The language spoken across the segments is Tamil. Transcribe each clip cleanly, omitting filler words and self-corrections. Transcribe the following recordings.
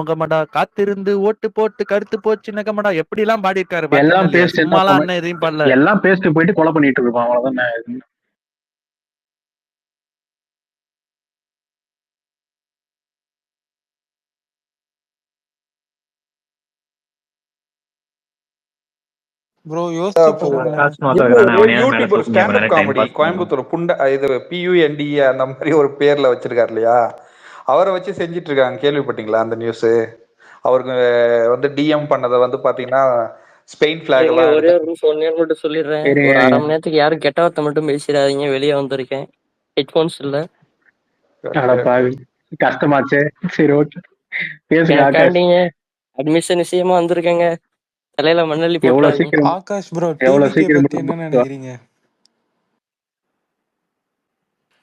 நகமடா காத்திருந்து ஓட்டு போட்டு கருத்து போச்சு நகமடா எப்படி எல்லாம் பாடி இருக்காரு எல்லாம் பாத்தீங்களா இல்லையா? பேசிட்டு சும்மாலாம் அண்ணன் எதையும் பண்ணல. எல்லாம் பேசிட்டு போயிட்டு கொலை பண்ணிட்டு இருப்பான், அவ்வளவுதான். ப்ரோ யோசிச்சு பாருங்களேன். ஒரு யூடியூபர் ஸ்டாண்டப் காமெடி கோயம்புத்தூர் இது PUNDE அந்த மாதிரி ஒரு பேர்ல வச்சிருக்காரு இல்லையா, அவரை வச்சு செஞ்சிட்டு இருக்காங்க. கேள்விப்பட்டீங்களா அந்த நியூஸ்? அவருக்கு வந்து டிஎம் பண்ணதை வந்து பாத்தீங்கன்னா ஸ்பெயின் பிளாக் எல்லாம் ஒரே ஒரு நிமிஷம் மட்டும் சொல்லிடுறேன். ஒரு அரை மணி நேரத்துக்கு யாரும் கெட்ட வார்த்தை மட்டும் பேசிடாதீங்க. வெளியே வந்திருக்கேன், ஹெட்போன்ஸ் இல்ல. கஷ்டமாச்சே. சரி, ஓகே, பேசுங்க. எனக்காண்டிங்க அட்மிஷன் விஷயமா வந்திருக்கேங்க. தலையில மண்ணள்ளி எவ்வளவு சீக்கிரம் ஆகாஷ் ப்ரோ, எவ்வளவு டிவிகே சீக்கிரம் பத்தி என்ன நினைக்கிறீங்க?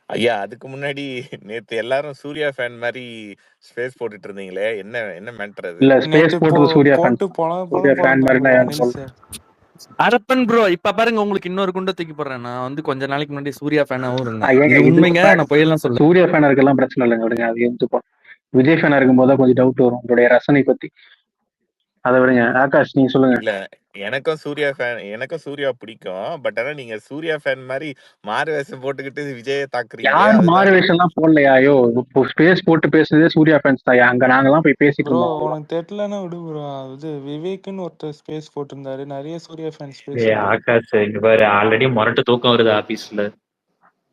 ஐயா, அதுக்கு முன்னாடி நேத்து எல்லாரும் சூர்யா ஃபேன் மாதிரி ஸ்பேஸ் போட்டுட்டு இருந்தீங்களே, என்ன என்ன மேட்டர் அது? இல்ல, ஸ்பேஸ் போட்டு சூர்யா ஃபேன் சூர்யா ஃபேன் மாதிரி நான் சொல்றேன். அரப்பன் ப்ரோ, இப்ப பாருங்க உங்களுக்கு இன்னொரு குண்டை தூக்கி போடுறேன். நான் வந்து கொஞ்ச நாளைக்கு முன்னாடி சூர்யா ஃபேனாவும் இருந்தேன். உண்மைங்க, நான் போயெல்லாம் சொல்ல. சூர்யா ஃபேனா இருக்கலாம், பிரச்சனை இல்லைங்க, விடுங்க. அது எடுத்துப்போம். விஜய் ஃபேனா இருக்கும் போது கொஞ்சம் டவுட் வரும் உங்களுடைய ரசனை பத்தி. அதை விடுங்க. ஆகாஷ், நீங்க சொல்லுங்க. இல்ல, எனக்கும் சூர்யா பிடிக்கும். பட் ஆனா நீங்க சூர்யா ஃபேன் மாதிரி மாறு வேஷம் போட்டுக்கிட்டு விஜய தாக்குறீங்க. யாரும் மாறு வேஷம் எல்லாம் போடலையா? ஐயோ, ஸ்பேஸ் போட்டு பேசுறதே சூர்யா ஃபேன்ஸ் தான். அங்க நாங்கெல்லாம் போய் பேசிட்டு இருந்தோம். உனக்கு தெரியலன்னா விடு ப்ரோ. அது விவேக்னு ஒருத்தர் ஸ்பேஸ் போட்டிருந்தாரு, நிறைய சூர்யா ஃபேன்ஸ் ஆகாஷ் இங்க பாரு, ஆல்ரெடி முரட்டு தூக்கம் வருது ஆபீஸ்ல.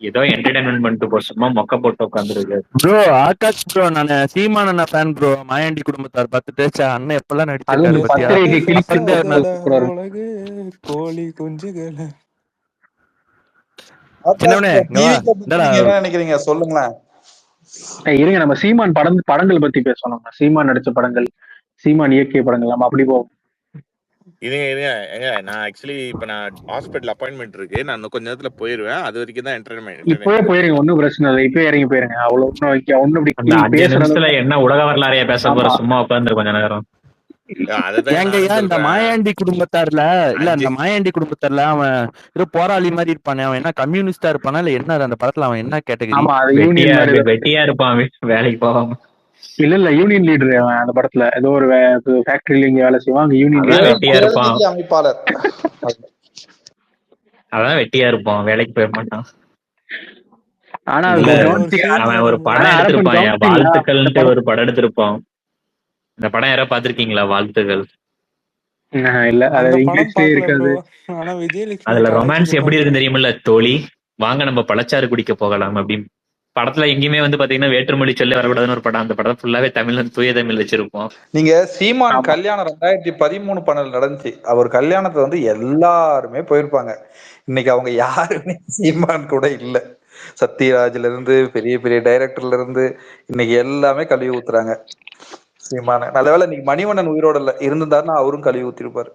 ஏதோ என்டர்டைன்மெண்ட் பண்ணிட்டு போ, சும்மா மொக்க போட்டு உட்காந்துருக்கு. ப்ரோ ஆகாஷ் ப்ரோ, நான் சீமான ஃபேன் ப்ரோ. மாயாண்டி குடும்பத்தார் பார்த்துட்டு அண்ணன் எப்பெல்லாம் நடிச்சிருக்காரு கோழி குஞ்சுகளை. என்ன நினைக்கிறீங்க சொல்லுங்களேன். இருங்க, நம்ம சீமான் படங்கள் பத்தி பேசணும். சீமான் நடிச்ச படங்கள், சீமான் இயக்கிய படங்கள், நம்ம அப்படி போவோம். நான் ஆக்சுவலி இப்ப நான் ஹாஸ்பிட்டல் அப்பாயின்மெண்ட் இருக்கு. நான் இன்னும் கொஞ்ச நேரத்துல போயிருவேன். அது வரைக்கும் தான் என்டர்டைன்மெண்ட். இப்பவே போயிருங்க, ஒன்னும் பிரச்சனை இல்லை. இப்ப இறங்கி போயிருங்க. அவ்வளவு என்ன உலக வரலாறைய பேச போற, சும்மா உட்கார்ந்து கொஞ்ச நேரம். இந்த மாயாண்டி குடும்பத்தார்ல இல்ல, அந்த மாயாண்டி குடும்பத்தார்ல அவன் ஏதோ போராளி மாதிரி இருப்பானே, அவன் என்ன கம்யூனிஸ்டா இருப்பானா இல்ல என்ன? அந்த படத்துல அவன் என்ன கேட்டகரி? வெட்டியா இருப்பான், வேலைக்கு போவாம. இல்ல யூனியன் லீடர் அவன். அந்த படத்துல ஏதோ ஒரு ஃபேக்டரியில இங்க வேலை செய்வான். யூனியன் வெட்டியா இருப்பான், அமைப்பாளர். அதான் வெட்டியா இருப்பான், வேலைக்கு போக மாட்டான். ஆனா அவன் ஒரு படம் எடுத்திருப்பான், வாழ்த்துக்கள்ன்ட்டு ஒரு படம் எடுத்திருப்பான். இந்த படம் யாரோ பாத்திருக்கீங்களா? வாழ்த்துக்கள். இல்ல, அது இங்கிலீஷ்லயே இருக்காது. அதுல ரொமான்ஸ் எப்படி இருக்குன்னு தெரியுமில்ல தோழி? வாங்க நம்ம பழச்சாறு குடிக்க போகலாம் அப்படின்னு. படத்துல எங்கேயுமே வந்து பாத்தீங்கன்னா வேற்றுமொழி சொல்ல வரக்கூடாதுன்னு ஒரு படம். அந்த படம் ஃபுல்லாவே தமிழ்ல, தூய தமிழ் வச்சிருப்போம். நீங்க சீமான் கல்யாணம் 2013 12 நடந்துச்சு. அவர் கல்யாணத்தை வந்து எல்லாருமே போயிருப்பாங்க. இன்னைக்கு அவங்க யாருமே சீமான் கூட இல்ல. சத்யராஜ்ல இருந்து பெரிய பெரிய டைரக்டர்ல இருந்து இன்னைக்கு எல்லாமே கழுவி ஊத்துறாங்க சீமான. நல்லவேளை இன்னைக்கு மணிவண்ணன் உயிரோட இல்ல, இருந்திருந்தாருன்னா அவரும் கழுவி ஊத்திருப்பாரு.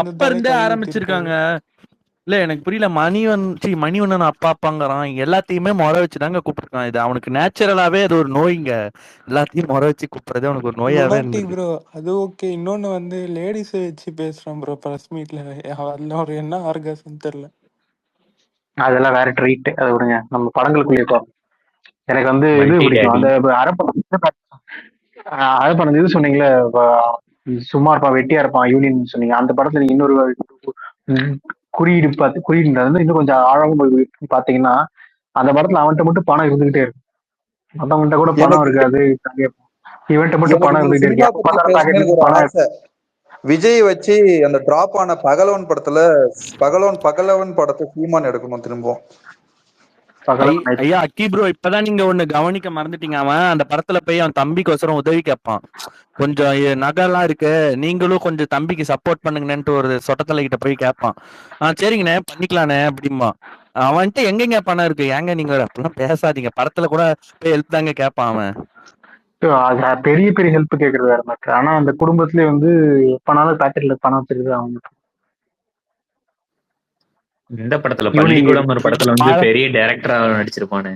அப்ப இருந்தே ஆரம்பிச்சிருக்காங்க. இல்ல எனக்கு புரியல. மணிவண்ணன் அப்பாங்கிறான். எல்லாத்தையுமே முறை வச்சுதாங்க கூப்பிட்டுருக்கான். இது அவனுக்கு நேச்சுரலாவே அது ஒரு நோய்ங்க. எல்லாத்தையும் முறை வச்சு கூப்பிடுறது அவனுக்கு ஒரு நோயாவே ப்ரோ. அது ஓகே. இன்னொன்னு வந்து லேடிஸ் வச்சு பேசுறான் ப்ரோ பிரஸ் மீட்ல. அதுல ஒரு என்ன ஆர்காசம் தெரியல. அதெல்லாம் வேற ட்ரீட். அதை விடுங்க, நம்ம படங்களுக்குள்ளே போறோம். எனக்கு வந்து இது பிடிக்கும். அந்த அரப்பணம் இது சொன்னீங்களே, சும்மா இருப்பான், வெட்டியா இருப்பான், யூனியன் சொன்னீங்க. அந்த படத்துல நீங்க இன்னொரு குறியீடு இன்னும் கொஞ்சம் ஆழமா பாத்தீங்கன்னா, அந்த படத்துல அவன்கிட்ட மட்டும் பணம் இருந்துகிட்டே இருக்கும். மத்தவன்கிட்ட கூட பணம் இருக்காது. இவன்கிட்ட மட்டும் பணம் இருந்துகிட்டே இருக்கு. விஜய் வச்சு அந்த டிராப் ஆன பகலவன் படத்தை சீமான் எடுக்கணும் திரும்பவும். ஐயா அக்கி ப்ரோ, இப்பதான் நீங்க ஒண்ணு கவனிக்க மறந்துட்டீங்க. அவன் அந்த படத்துல போய் அவன் தம்பிக்கு உதவி கேட்பான். கொஞ்சம் நகைலாம் இருக்கு, நீங்களும் கொஞ்சம் தம்பிக்கு சப்போர்ட் பண்ணுங்கன்னு ஒரு சொட்டத்தலை கிட்ட போய் கேட்பான். சரிங்கண்ணே பண்ணிக்கலானே அப்படிமா. அவன்கிட்ட எங்கெங்க பணம் இருக்கு? ஏங்க நீங்க அப்படிலாம் பேசாதீங்க. படத்துல கூட போய் ஹெல்ப் தாங்க கேட்பான் அவன். பெரிய பெரிய ஹெல்ப் கேட்கறது வேற மாதிரி. ஆனா அந்த குடும்பத்திலேயே வந்து எப்பனாலும் பேக்கெட்ல பணம் வச்சிருக்கு அவங்களுக்கு. இந்த படத்துல பள்ளிக்கூடம் ஒரு படத்துல வந்து பெரிய டைரக்டரா நடிச்சிருப்பானு.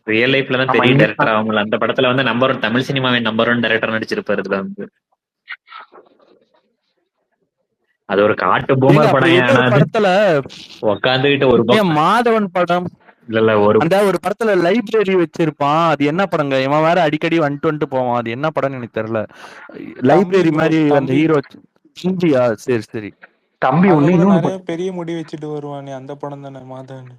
ரியல் லைஃப்ல தான் பெரிய டைரக்டர் ஆகும்ல. அந்த படத்துல வந்து நம்பர் 1 தமிழ் சினிமாவின் நம்பர் 1 டைரக்டர் நடிச்சிருப்பாரு. இதுல வந்து அது ஒரு காட்டு பூமர் படம். படத்துல உட்காந்துகிட்டு ஒரு மாதவன் படம் இல்ல ஒரு அந்த ஒரு படத்துல லைப்ரரி வச்சிருப்பான். அது என்ன படங்க? இவன் வேற அடிக்கடி வந்துட்டு போவான். அது என்ன படம்னு எனக்கு தெரியல. லைப்ரரி bro, மாதிரி அந்த தம்பி. ஹீரோ தம்பியா? சரி சரி. தம்பி அதுல ஒண்ணு கூட இன்னொன்னு நிறைய பெரிய முடி வச்சுட்டு வருவானே, அந்த படம் தானே மாதவன்?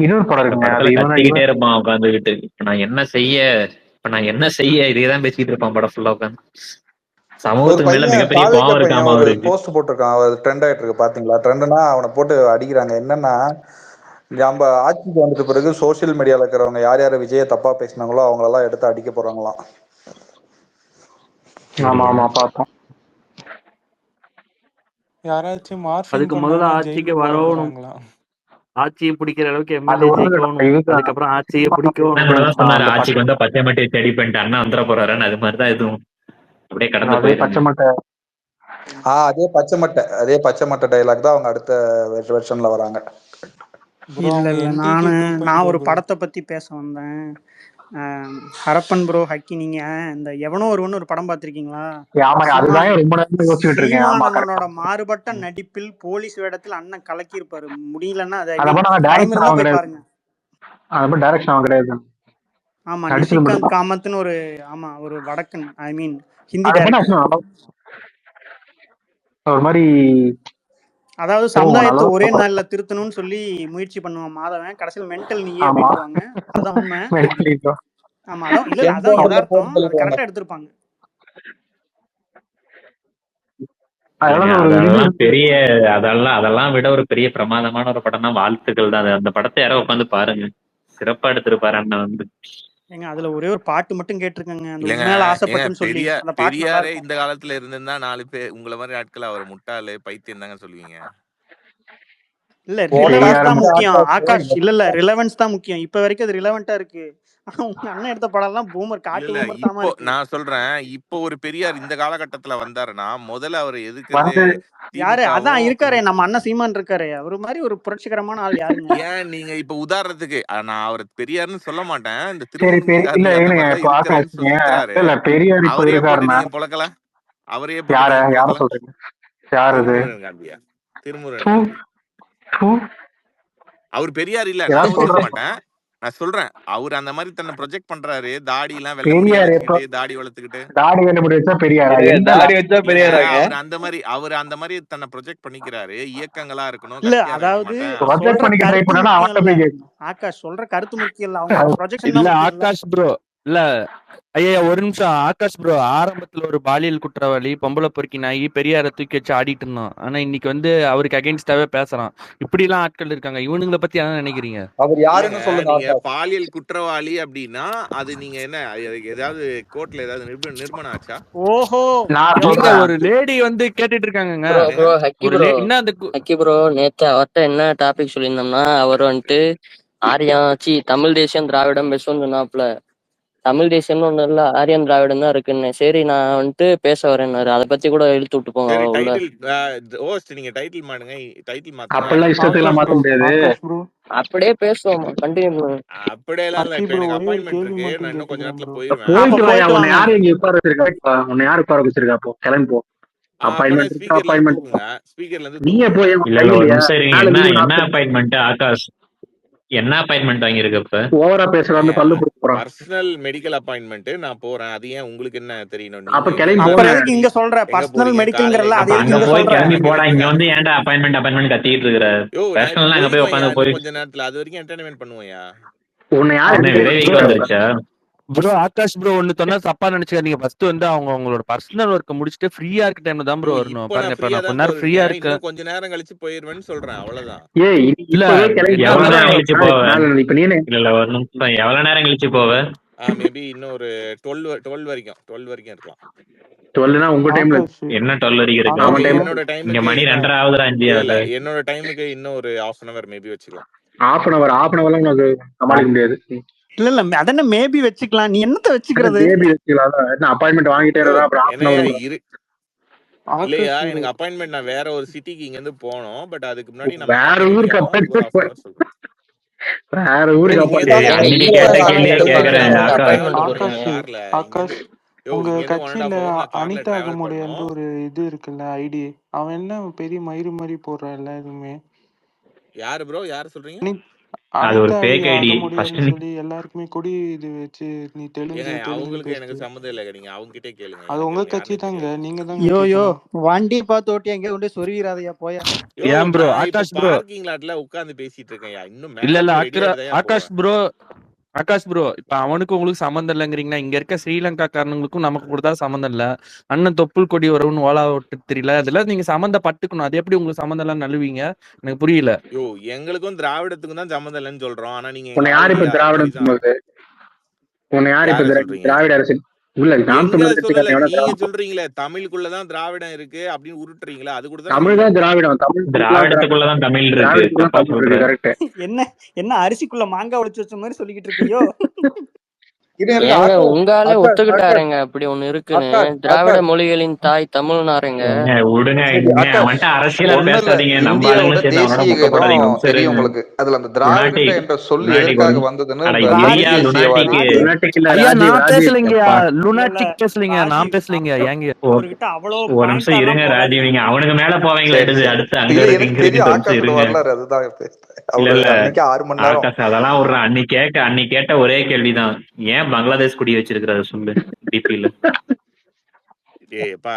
இன்னொரு படம் அந்த இருக்குங்க. அது படத்துல இவன் கத்திக்கிட்டே இவன் இருப்பான் உட்காந்துக்கிட்டு. இப்ப நான் என்ன செய்ய இதேதான் பேசிட்டு இருப்பான் படம் ஃபுல்லா உட்காந்து. ஒரு சமூகத்துக்கு மேல பையன் மிகப்பெரிய தாவேக்க பாவம் பையன் இருக்காம ஒரு அவருக்கு. போஸ்ட் போட்டிருக்கான். அவர் ட்ரெண்ட் ஆயிட்டு இருக்கு பாத்தீங்களா? ட்ரெண்ட்னா அவனை போட்டு அடிக்கிறாங்க. என்னன்னா, நம்ம ஆட்சிக்கு வந்தது பிறகு சோசியல் மீடியால இருக்கிறவங்க யார் யார் விஜயை தப்பா பேசினாங்களோ அவங்களெல்லாம் எடுத்து அடிக்க போறாங்களாம். ஆமா சரியா? ஆமா பார்த்தோம். யாராச்சும் மார்ஃபிங் அதுக்கு முதல்ல பண்ணாங்கன்னா ஆட்சிக்கு ஜெயிலுக்கு வரணும். போகணுங்களாம். ஆட்சியை பிடிக்கிற அளவுக்கு அது எம்எல்ஏ ஒண்ணு ஜெயிக்கணும். இதுதான் அதுக்கப்புறம் ஆட்சியை அண்ணா பிடிக்கணும். கூட தான் சொன்னாரு, அந்த ஆட்சிக்கு வந்தா பச்சை மட்டையை தேடி பண்ணிட்டு அண்ணா வந்துட போறாருன்னு. அது மாதிரிதான் இதுவும் அப்படியே கடந்து அதே போயிருங்க. பச்சை மட்டை அதே பச்சை மட்டை டைலாக் தான் அவங்க அடுத்த வெர்ஷன்ல வராங்க. ப்ரோ இல்ல அவங்க இல்ல என்டிகே நான் 2.0 ஒரு ப்ரோ. படத்தை பத்தி பேச வந்தேன். ஹரப்பன் ப்ரோ, ஹக்கி, நீங்க இந்த எவனோ ஒருவன் ஒரு படம் பார்த்திருக்கீங்களா? ஆமா அதுதான் ரொம்ப நேரம் யோசிச்சுட்டு இருக்கேன். ஆமா சீமானனோட கரெக்ட். மாறுபட்ட நடிப்பில் போலீஸ் வேடத்தில் அண்ணன் கலக்கியிருப்பாரு. முடியலன்னா அது ஐ அந்த மீன் படம் டைம் டைரக்ஷன் இருந்தா அவன் போய் கிடையாது. பாருங்க. அந்த படம் டைரக்ஷன் அவன் கிடையாது. ஆமா, நடிச்சது மட்டும் நிஷிகாந்த் தான். காமத்னு ஒரு வடக்கன், ஐ மீன் ஹிந்தி அந்த படம் டைரக்டர். ஒரு மாதிரி அதாவது போகும் சமுதாயத்தை நல்லா. ஒரே நாள்ல திருத்தணும்னு சொல்லி முயற்சி பண்ணுவான் மாதவன். கடைசியில் மென்டல் நீயே ஆமா அப்படின்ட்டுருவாங்க. அதுதான் உண்மை. mentally தான். ஆமா, அதான் இல்ல அதான் என்கவுண்டர்ல யதார்த்தம். போட்டு அது தள்ளிடுவாங்க. கரெக்டா எடுத்திருப்பாங்க. அதனால ஒரு அதெல்லாம் விட ஒரு பெரிய பிரமாதமான ஒரு படம் தான் வாழ்த்துக்கள் தான். அந்த படத்தை யாரோ உட்காந்து பாருங்க, சிறப்பா எடுத்திருப்பாரு அண்ணன் வந்து. ஏங்க அதுல ஒரே ஒரு பாட்டு மட்டும் கேட்டிருக்கேங்க, அந்த இல்லைங்க. உண்மையால ஏங்க ஆசைப்பட்டுன்னு சொல்லி. அந்த பாட்டு நல்லா பெரியாரே இருக்கும். இந்த காலத்துல இருந்திருந்தா 4 பேர் உங்கள மாதிரி ஆட்கள் அவர் முட்டாளு, பைத்தியம் தாங்க சொல்லுவீங்க. இல்ல போன ரிலவன்ஸ் பெரியார் தான் வருஷமே முக்கியம் ஆட்காஷ் ஆகாஷ். இல்ல ரிலவன்ஸ் தான் முக்கியம். இப்ப வரைக்கும் அது ரிலவெண்டா இருக்கு. ஆனா உங்க அண்ணன் எடுத்த படம் எல்லாம் பூமர், இல்ல காட்டு இல்ல பூமர் தாமா இப்போ இருக்கு. நான் சொல்றேன், இப்போ ஒரு பெரியார் இந்த காலகட்டத்துல வந்தாருன்னா முதல்ல அவர் எதுக்குறது வந்து யாரு அதான் திமுகவும். இருக்காரு, நம்ம அண்ணன் சீமான் இருக்காரு. அவரு மாதிரி ஒரு புரட்சிகரமான ஆள் யாருங்க? ஏன் நீங்க இப்ப உதாரணத்துக்கு நான் அவர் பெரியார்னு சொல்ல மாட்டேன், இந்த சரி திருமுருகன் இல்ல காந்தி அந்த இல்லைங்க மாதிரிலாம் இப்போ இருக்கிறேன்னு ஆகாஷ்ங்க. சுத்துறாரு. இல்ல பெரியார் இப்ப அவரையே போட்டு இருக்காருன்னா நீங்க புழக்கல, அவரையே போட்டு யார நீங்க யார புழக்கல. சொல்றீங்க? யார் அது? திருமுருகன் காந்தியா? திருமுருகன் தூ, காந்தி தூ. அவர் பெரியார் இல்ல, நான் ஏதாவது ஒத்துக்க சொல்றேன். மாட்டேன். நான் சொல்றேன் அவர் அந்த மாதிரி தன்னை ப்ரொஜெக்ட் பண்றாரு. தாடி எல்லாம் வெள்ள முடியா பெரியார் எப்ப வச்சுக்கிட்டு, தாடி வளர்த்துக்கிட்டு. தாடி வேலை முடி வச்சா பெரியாரா? எந்த தாடி வச்சா இல்லங்க, பெரியாராங்க? அவர் அந்த மாதிரி தன்னை ப்ரொஜெக்ட் பண்ணிக்கிறாரு. இயக்கங்களா இருக்கணும், இல்ல கட்சி அதாவது ஆரம்பிக்க மாட்டேன். ப்ரொஜெக்ட் சொல்ற பண்ணிக்க ட்ரை கருத்து பண்ணா முக்கியம் அவன்கிட்ட இல்ல போய் கேட்கணும். ஆகாஷ். சொல்ற கருத்து முக்கியம் இல்ல, அவங்களோட ப்ரொஜெக்ஷன் இல்ல தான் முக்கியம் இல்ல. ஆகாஷ் ப்ரோ, இல்ல ஐயா ஒரு நிமிஷம். ஆகாஷ் ப்ரோ ஆரம்பத்துல ஒரு பாலியல் குற்றவாளி, பொம்பளை பொறுக்கி நாயி, பெரியார தூக்கி வச்சு ஆடிட்டு இருந்தான். ஆனா இன்னைக்கு வந்து அவருக்கு அகைன்ஸ்டாவே பேசுறான். இப்படி எல்லாம் ஆட்கள் இருக்காங்க. இவனுங்களை பத்தி என்ன நினைக்கிறீங்க? அவர் இல்லங்க, யாருன்னு சொல்லுங்க நீங்க ஆகாஷ். பாலியல் குற்றவாளி அப்படின்னா அது நீங்க என்ன ஏதாவது கோர்ட்ல ஏதாவது நிர்பணம் ஆச்சா? ஓஹோ, நான் இல்லைங்க, சொல்றேன். ஒரு லேடி வந்து கேட்டுட்டு இருக்காங்கங்க. ப்ரோ என்னங்க? ப்ரோ ஹக்கி ஒரு ப்ரோ என்ன அந்த ஹக்கி ப்ரோ, நேத்து அவர்கிட்ட என்ன டாபிக் சொல்லியிருந்தோம்னா, அவர் வந்துட்டு ஆரியாச்சி தமிழ் தேசியம் திராவிடம் பேசுவோம்னு சொன்னாப்புல. தமிழ் தேசியம்னு ஒண்ணு இல்ல, ஆரியன் திராவிடம் தான் இருக்குன்னு. சரி நான் வந்துட்டு பேச வரேன்னாரு. அதை பத்தி கூட இழுத்து விட்டு போங்க சரி, உள்ள. டைட்டில் ஹோஸ்ட் நீங்க டைட்டில் மாடுங்க. டைட்டில் மாத்துங்க. அப்பெல்லாம் இஷ்டத்துக்கு எல்லாம் ஆகாஷ் மாத்த ப்ரோ, முடியாது. ஆகாஷ் ப்ரோ, அப்படியே பேசுவோம், கண்டினியூ பண்ணுங்க. அப்படியெல்லாம் இல்ல. ஹக்கி இப்ப ப்ரோ, எனக்கு ஒரே ஒரு அப்பாயின்மெண்ட் கேள்வி இருக்கு, மட்டும் நான் இன்னும் கொஞ்ச கேட்டுக்கிறேன் நேரத்துல ப்ரோ. போயிருவேன். அப்ப போயிட்டு வாயா. போயிட்டு உன்னை வாங்க. யாரு இங்க உட்கார வச்சிருக்கா? உன்னை யாரு உட்கார வச்சிருக்கா? போ கிளம்பி போ. அப்பனா அப்பாயின்மெண்ட் இருக்கு, ஸ்பீக்கர்ல இருந்து அப்பாயின்மெண்ட். தூக்குங்க, ஸ்பீக்கர்ல இருந்து நீயே தூக்குங்க. போய் இல்ல கை இல்ல ஒரு இல்லையா? நிமிஷம் இருங்க. மேல என்ன லீவ் என்ன அப்பாயின்மெண்ட் ஆகாஷ்? என்ன அப்பாயின்மெண்ட் வாங்கியிருக்க இப்ப? ஓவரா பேசுற வந்து தள்ளு போட்டு போறான். பர்சனல் மெடிக்கல் அப்பாயின்மெண்ட் நான் போறேன். அது ஏன் உங்களுக்கு என்ன தெரியணும்? அப்ப நீங்க கிளம்பி எங்கெல்லாம் அப்புறம் போங்க. எதுக்கு இங்க சொல்ற எங்க பர்சனல் போறீங்க? காலையில மெடிக்கல்ங்கிறல? எங்க அது அப்ப எதுக்கு அங்க இங்க போறீங்க? போய் சொல்ற? கிளம்பி எனக்கு போடா. எதுக்குங்க? இங்க வந்து ஏன்டா அப்பாயின்மெண்ட் கத்திட்டு இருக்கிற? நான் பர்சனல் அங்க போய் போயிருவேன்யா, உட்காந்து இன்னும் போய். கொஞ்ச நேரத்துல. அது வரைக்கும் என்டர்டைன்மெண்ட் பண்ணுவோம்யா. உன்னை யாரு என்ன எதுக்கு விரைவிக்கு ப்ரோ வந்துருச்சா? ப்ரோ ஆகாஷ் ப்ரோ ஒன்னு சொன்னா தப்பா நினைச்சுக்காதீங்க. ஃபர்ஸ்ட் வந்து அவங்களோட பர்சனல் ஒர்க்கை முடிச்சுட்டு ஃப்ரீயா இருக்க டைம்ல தான் ப்ரோ வரணும். இப்ப பாருங்க, நான் இப்ப ஃப்ரீயா நான் தான் கொஞ்ச ப்ரோ நேரம் ஃப்ரீயா இருக்கேன். இருக்கேன். இன்னும் கொஞ்ச நேரம் கழிச்சு போயிருவேன்னு சொல்றேன், அவ்வளவுதான். ஏய் இல்ல இப்பவே கிளம்பி என்ன எவ்வளவு ப்ரோ நேரம் கழிச்சு போவ? மேல இப்ப நீனே இல்ல இல்ல ஒரு நிமிஷம். எவ்வளவு நேரம் கழிச்சு போவ? மேபி இன்னும் ஒரு 12 வரைக்கும் இருக்கலாம். 12னா உங்க டைம்ல ஆகாஷ், என்ன 12 வரைக்கும் இருக்கு? ஆகாஷ் அவன் டைம். ப்ரோ, என்னோட இங்க டைமுக்கு மணி இன்னும் 2:30 ஆகுதுடா, 5 இல்ல ஆகுது. என்னோட டைமுக்கு இன்னும் ஒரு half an hour மேபி வச்சுக்கலாம். ஹாஃப் அன் ஹவர்லாம் உனக்கு சமாளிக்க முடியாது. இல்ல இல்ல, அதென்ன மேபி வச்சுக்கலாம். நீ என்னத்த வச்சுக்கிறது? பேபி வச்சுக்கலாம். என்ன அப்பாயின்மெண்ட் வாங்கிட்டே இருந்தா அப்புறம் ஹாஃப் அன் என்னையா ஹவர் இல்லையா, ஆகாஷ் எனக்கு அப்பாயின்மெண்ட் நான் வேற ஒரு சிட்டிக்கு இங்க இருந்து போனோம். பட் அதுக்கு முன்னாடி நம்ம வேற மீட் ஊருக்கு பண்ணிக்கலாம். ஒரு half an hour சொல்றேன். வேற ஊருக்கு இங்க அப்பாயின்மெண்ட். இருந்து அன்னைக்கு இங்க கேட்ட இருந்து கேள்வியே அமெரிக்கா கேக்குறேன் போறீங்க, ஆகாஷ். அப்பாயின்மெண்ட் நான் போறீங்க. கார்ல ஆகாஷ், இங்க உங்க இருந்து 1.5 கட்சியில hour நான் கார்ல அனிதா டிராவல் அகமுடையான்ட்டு பண்ணோம். ஒரு இது இருக்குல்ல, ஐடி. அவன் என்ன பெரிய மயிறு மாதிரி போடுறான் எல்லா இதுமே. யாரு ப்ரோ யாரு சொல்றீங்க? அது ஒரு அனிதா fake ஆக ID. முடியாதுன்னு First சொல்லி எல்லாருக்குமே கொடி இது வச்சு நீ தெலுங்கு ஏங்க தெலுங்குன்னு அவங்களுக்கு எனக்கு பேசுது. சம்மந்தம் இல்லைங்க. நீங்க அவங்க கிட்டே கேளுங்க. அது எனக்கு உங்க அவங்க கட்சி யாருன்னு தாங்க, தெரியாது. நீங்க தாங்க யோ கேட்கணும். வண்டி பார்த்து ஓட்டி எங்க கொண்டு சொருவிராதையா போயா. யோ ஏன் ப்ரோ நான் இப்ப ஆகாஷ் ப்ரோ பார்க்கிங் லாட்ல உட்கார்ந்து பேசிட்டு இருக்கேன்யா. இன்னும் இல்ல மேல இல்ல போய் ரெடி ஆயிட்டு தான் ஆகாஷ் போவேன். ப்ரோ இப்ப அவனுக்கு உங்களுக்கு சம்மந்தம் இல்லைங்கிறீங்கன்னா இங்க இருக்க ஸ்ரீலங்காக்காரனுங்களுக்கும் நமக்கு கூட தான் சம்மந்தம் இல்ல. அண்ணன் தொப்புள் கொடி உறவுன்னு ஓலா விட்டு தெரியல. அதெல்லாம் நீங்க சம்மந்தம் பட்டுக்கணும். அது எப்படி உங்களுக்கு சம்மந்தம் எல்லாம் நழுவீங்க? எனக்கு புரியல. யோ எங்களுக்கும் திராவிடத்துக்கும் தான் சம்மந்தம் இல்லைன்னு சொல்றோம். ஆனா நீங்க உன்னை எங்க யார் இப்ப ஆளுமையா திராவிடம் அப்படிதான் சொன்னது? உன்னை யார் இப்ப யார சொல்றீங்க? திராவிட அரசு இல்ல நாம் எங்க தமிழர் சொல்லல. கட்சிக்காரன் நீங்க சொல்றீங்களே தமிழுக்குள்ளதான் திராவிடம் இருக்கு அப்படின்னு உருட்டுறீங்களா? அது கூட தான் தமிழ் தான் திராவிடம். தமிழ் திராவிடத்துக்குள்ளதான் தமிழ் இருக்கு. திராவிடத்துக்குள்ள தப்பா தமிழ் சொல்ற. இருக்கு. கரெக்ட். என்ன அரிசிக்குள்ள மாங்காய் ஒளிச்சு வச்ச மாதிரி சொல்லிக்கிட்டு இருக்கியோ. ஏங்க உங்காலே ஒத்துக்கிட்டாருங்க அப்படி ஒண்ணு இருக்குன்னு. திராவிட மொழிகளின் தாய் தமிழ்னாருங்க. விடுங்க, அவன்கிட்ட அரசியலா ஒண்ணும் இல்ல, பேசாதீங்க. நம்ம இந்தியாவோட ஆளுங்களும் சேர்த்து அவனோட தேசிய முக்க போடாதீங்க. கீதம் தெரியும் உங்களுக்கு. அதுல அந்த திராவிட என்ற சொல் எதற்காக வந்ததுன்னு இந்தியா தேசியவாதி லுனாட்டிக் ஐயா நான் ராஜீவ் பேசலைங்க. எப்பா. லுனாட்டிக் பேசலைங்க. நான் பேசலைங்க. ஏங்க அவர்கிட்ட அவ்வளவு ஒரு நிமிஷம் இருங்க ராஜீவ், நீங்க அவனுக்கு மேல போவீங்களா? அடுத்து அங்க இல்ல இருக்கு எனக்கு இங்க தெரியும். இருக்கு நிமிஷம் ஆகாஷ் இருங்க. வரலாறு அதுதான் இல்ல அவரு இல்ல அன்னைக்கு 6 மணி நேரம் ஆகாஷ், அதெல்லாம் ஒரு அன்னைக்கு கேட்ட ஒரே கேள்விதான், ஏன் பங்களாதேஷ் குடி வச்சிருக்கிறாரு சொல்லு டிபில. ஏப்பா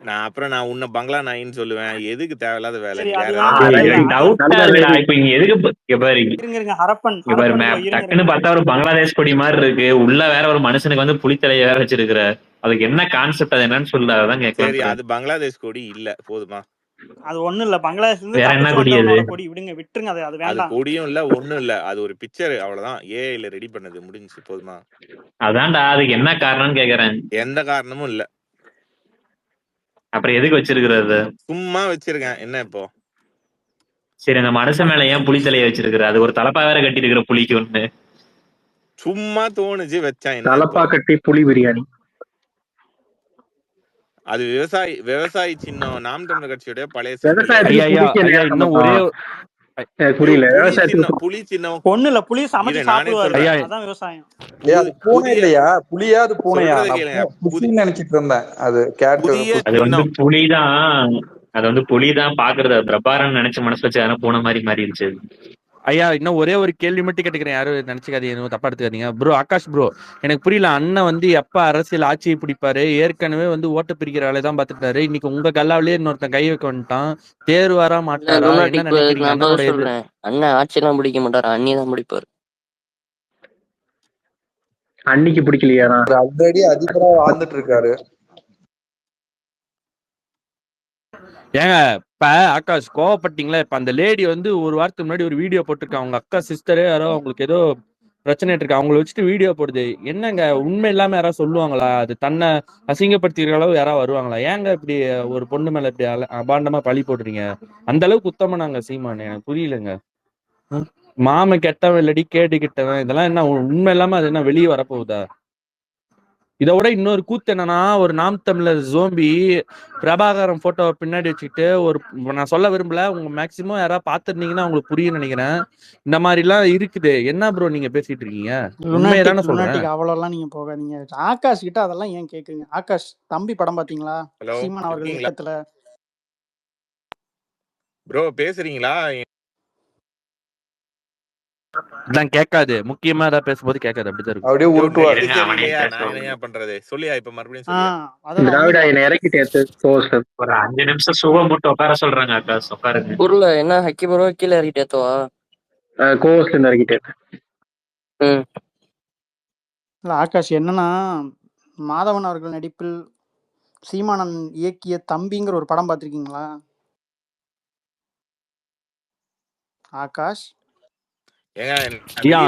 நான் உன்னை பங்களா நாயின்னு சொல்லுவேன். எதுக்கு தேவையில்லாத வேலை? சரி, வேற அதுதான் ஏதாவது டவுட்டா இருக்குடா. இப்ப இங்க எதுக்கு பாரு இருங்க ஹரப்பன் டக்குன்னு பார்த்தா ஒரு பங்களாதேஷ் கொடி மாதிரி இருக்கு. உள்ள வேற ஒரு மனுஷனுக்கு வந்து புலித்தலைய வேற வச்சிருக்கிற. அதுக்கு என்ன கான்செப்ட், அது என்னன்னு சொல்ல, அதான் சரி, கேட்கலாம். அது பங்களாதேஷ் கொடி இல்ல, போதுமா? அது ஒண்ணும் இல்ல, பங்களாதேஷ்ல இருந்து வேற என்ன தப்பிச்சு கொடி அது? வந்தவனோட கொடி. விட்டுருங்க அது அது வேண்டாம். கொடியும் இல்ல ஒண்ணும் இல்ல. அது ஒரு பிக்சர், அவ்வளவுதான். ஏஐல ரெடி பண்ணது, முடிஞ்சு. போதுமா? அதான்டா, அதுக்கு என்ன காரணம்னு கேக்குறேன். எந்த காரணமும் இல்ல. அப்புறம் எதுக்கு வச்சிருக்கிறது? சும்மா வச்சிருக்கேன். என்ன இப்போ? சரி, அந்த மனுஷன் மேல ஏன் புலித்தலைய வச்சிருக்கிற? அது ஒரு தலப்பா வேற கட்டி இருக்கிற புலிக்கு ஒண்ணு. சும்மா தோணுச்சு வச்சேன். தலப்பா கட்டி புலி பிரியாணி. அது விவசாயி சின்னம். நாம் தமிழர் கட்சியோட பழைய விவசாயத்துக்கு இன்னும் ஒரே புரியல. விவசாயத்துக்கு புலி சின்னம் ஒண்ணு இல்ல, புளிய சமைச்சு இரு, நானே சாப்பிடுவாரு. சொல்றேன். அதான் விவசாயம். அது பூனை இல்லையா? புலியா? அது பூனையா? சொல்றத கேளுங்க. புலின்னு நினைச்சிட்டு இருந்தேன். அது கேட். அது வந்து புலிதான். அது வந்து புலிதான் பாக்குறது. பிரபாரன் நினைச்சு மனசு வச்சு அதனால பூனை மாதிரி மாறிடுச்சு. ஐயா இன்னும் ஒரே ஒரு கேள்வி மட்டும் கேட்டுக்கிறேன். யாரும் நினைச்சுக்காதீங்க, தப்பா எடுத்துக்காதீங்க. ப்ரோ ஆகாஷ் ப்ரோ, எனக்கு புரியல. அண்ணன் வந்து எப்ப அரசியல் ஆட்சியை பிடிப்பாரு? ஏற்கனவே வந்து ஓட்டு பிரிக்கிற வேலையை தான் பாத்துட்டாரு. இன்னைக்கு உங்க கல்லாவிலேயே இன்னொருத்தன் கை வைக்க வந்துட்டான். தேர்வு வரா மாட்டாரா? என்ன நினைக்கிறீங்க? நான் சொல்றேன், அண்ணன் ஆட்சி எல்லாம் பிடிக்க மாட்டாரு, அண்ணி தான் பிடிப்பாரு. அன்னைக்கு பிடிக்கலையா? ஆல்ரெடி அதிபரா வாழ்ந்துட்டு இருக்காரு. ஏங்க இப்ப ஆகாஷ் கோவப்பட்டீங்களா? இப்ப அந்த லேடி வந்து ஒரு வாரத்துக்கு முன்னாடி ஒரு வீடியோ போட்டிருக்காங்க. அவங்க அக்கா சிஸ்டரே யாரோ அவங்களுக்கு ஏதோ பிரச்சனை இருக்கு, அவங்கள வச்சுட்டு வீடியோ போடுது. என்னங்க உண்மை இல்லாம யாராவது சொல்லுவாங்களா? அது தன்னை அசிங்கப்படுத்திக்கிற அளவு யாராவது வருவாங்களா? ஏங்க இப்படி ஒரு பொண்ணு மேல இப்படி அபாண்டமா பழி போடுறீங்க? அந்த அளவுக்கு உத்தம நாங்க சீமானு, எனக்கு புரியலங்க. மாம கெட்டவன் இல்லடி கேடு கிட்டவன், இதெல்லாம் என்ன உண்மை இல்லாம அது என்ன வெளியே வரப்போகுதா? இதை விட இன்னொரு கூத்து என்னன்னா, ஒரு நாம் தமிழர் ஜோம்பி பிரபாகரன் போட்டோவை பின்னாடி வச்சுக்கிட்டு நான் சொல்ல விரும்பல, உங்க மேக்சிமம் யாராவது பாத்துருந்தீங்கன்னா உங்களுக்கு புரியும் நினைக்கிறேன். இந்த மாதிரி எல்லாம் இருக்குது. என்ன ப்ரோ நீங்க பேசிட்டு இருக்கீங்க? உண்மையதானே சொல்றேன். அவ்வளவுலாம் நீங்க போகாதீங்க. ஆகாஷ் கிட்ட அதெல்லாம் ஏன் கேக்குறீங்க? ஆகாஷ் தம்பி படம் பாத்தீங்களா? சீமான் அவர்கள் இயக்கத்துல. ப்ரோ பேசுறீங்களா? இதான் கேட்காது. முக்கியமா ஏதாவது பேசும்போது கேட்காது. அப்படிதான் இருக்கும். அப்படியே உருட்டுவாரு. நான் பண்றது சொல்லியா? இப்ப மறுபடியும் திராவிட இறக்கிட்டே ஒரு 5 நிமிஷம் சுகம் போட்டு உட்கார சொல்றாங்க. ஆகாஷ் உட்காருங்க. ஊர்ல என்ன ஹக்கி ப்ரோ கீழே இறக்கிட்டேத்துவா கோவஸ்ல இருந்து இறக்கிட்டே. இல்ல ஆகாஷ், என்னன்னா மாதவன் அவர்கள் நடிப்பில் சீமானன் இயக்கிய தம்பிங்கிற ஒரு படம் பார்த்திருக்கீங்களா ஆகாஷ்?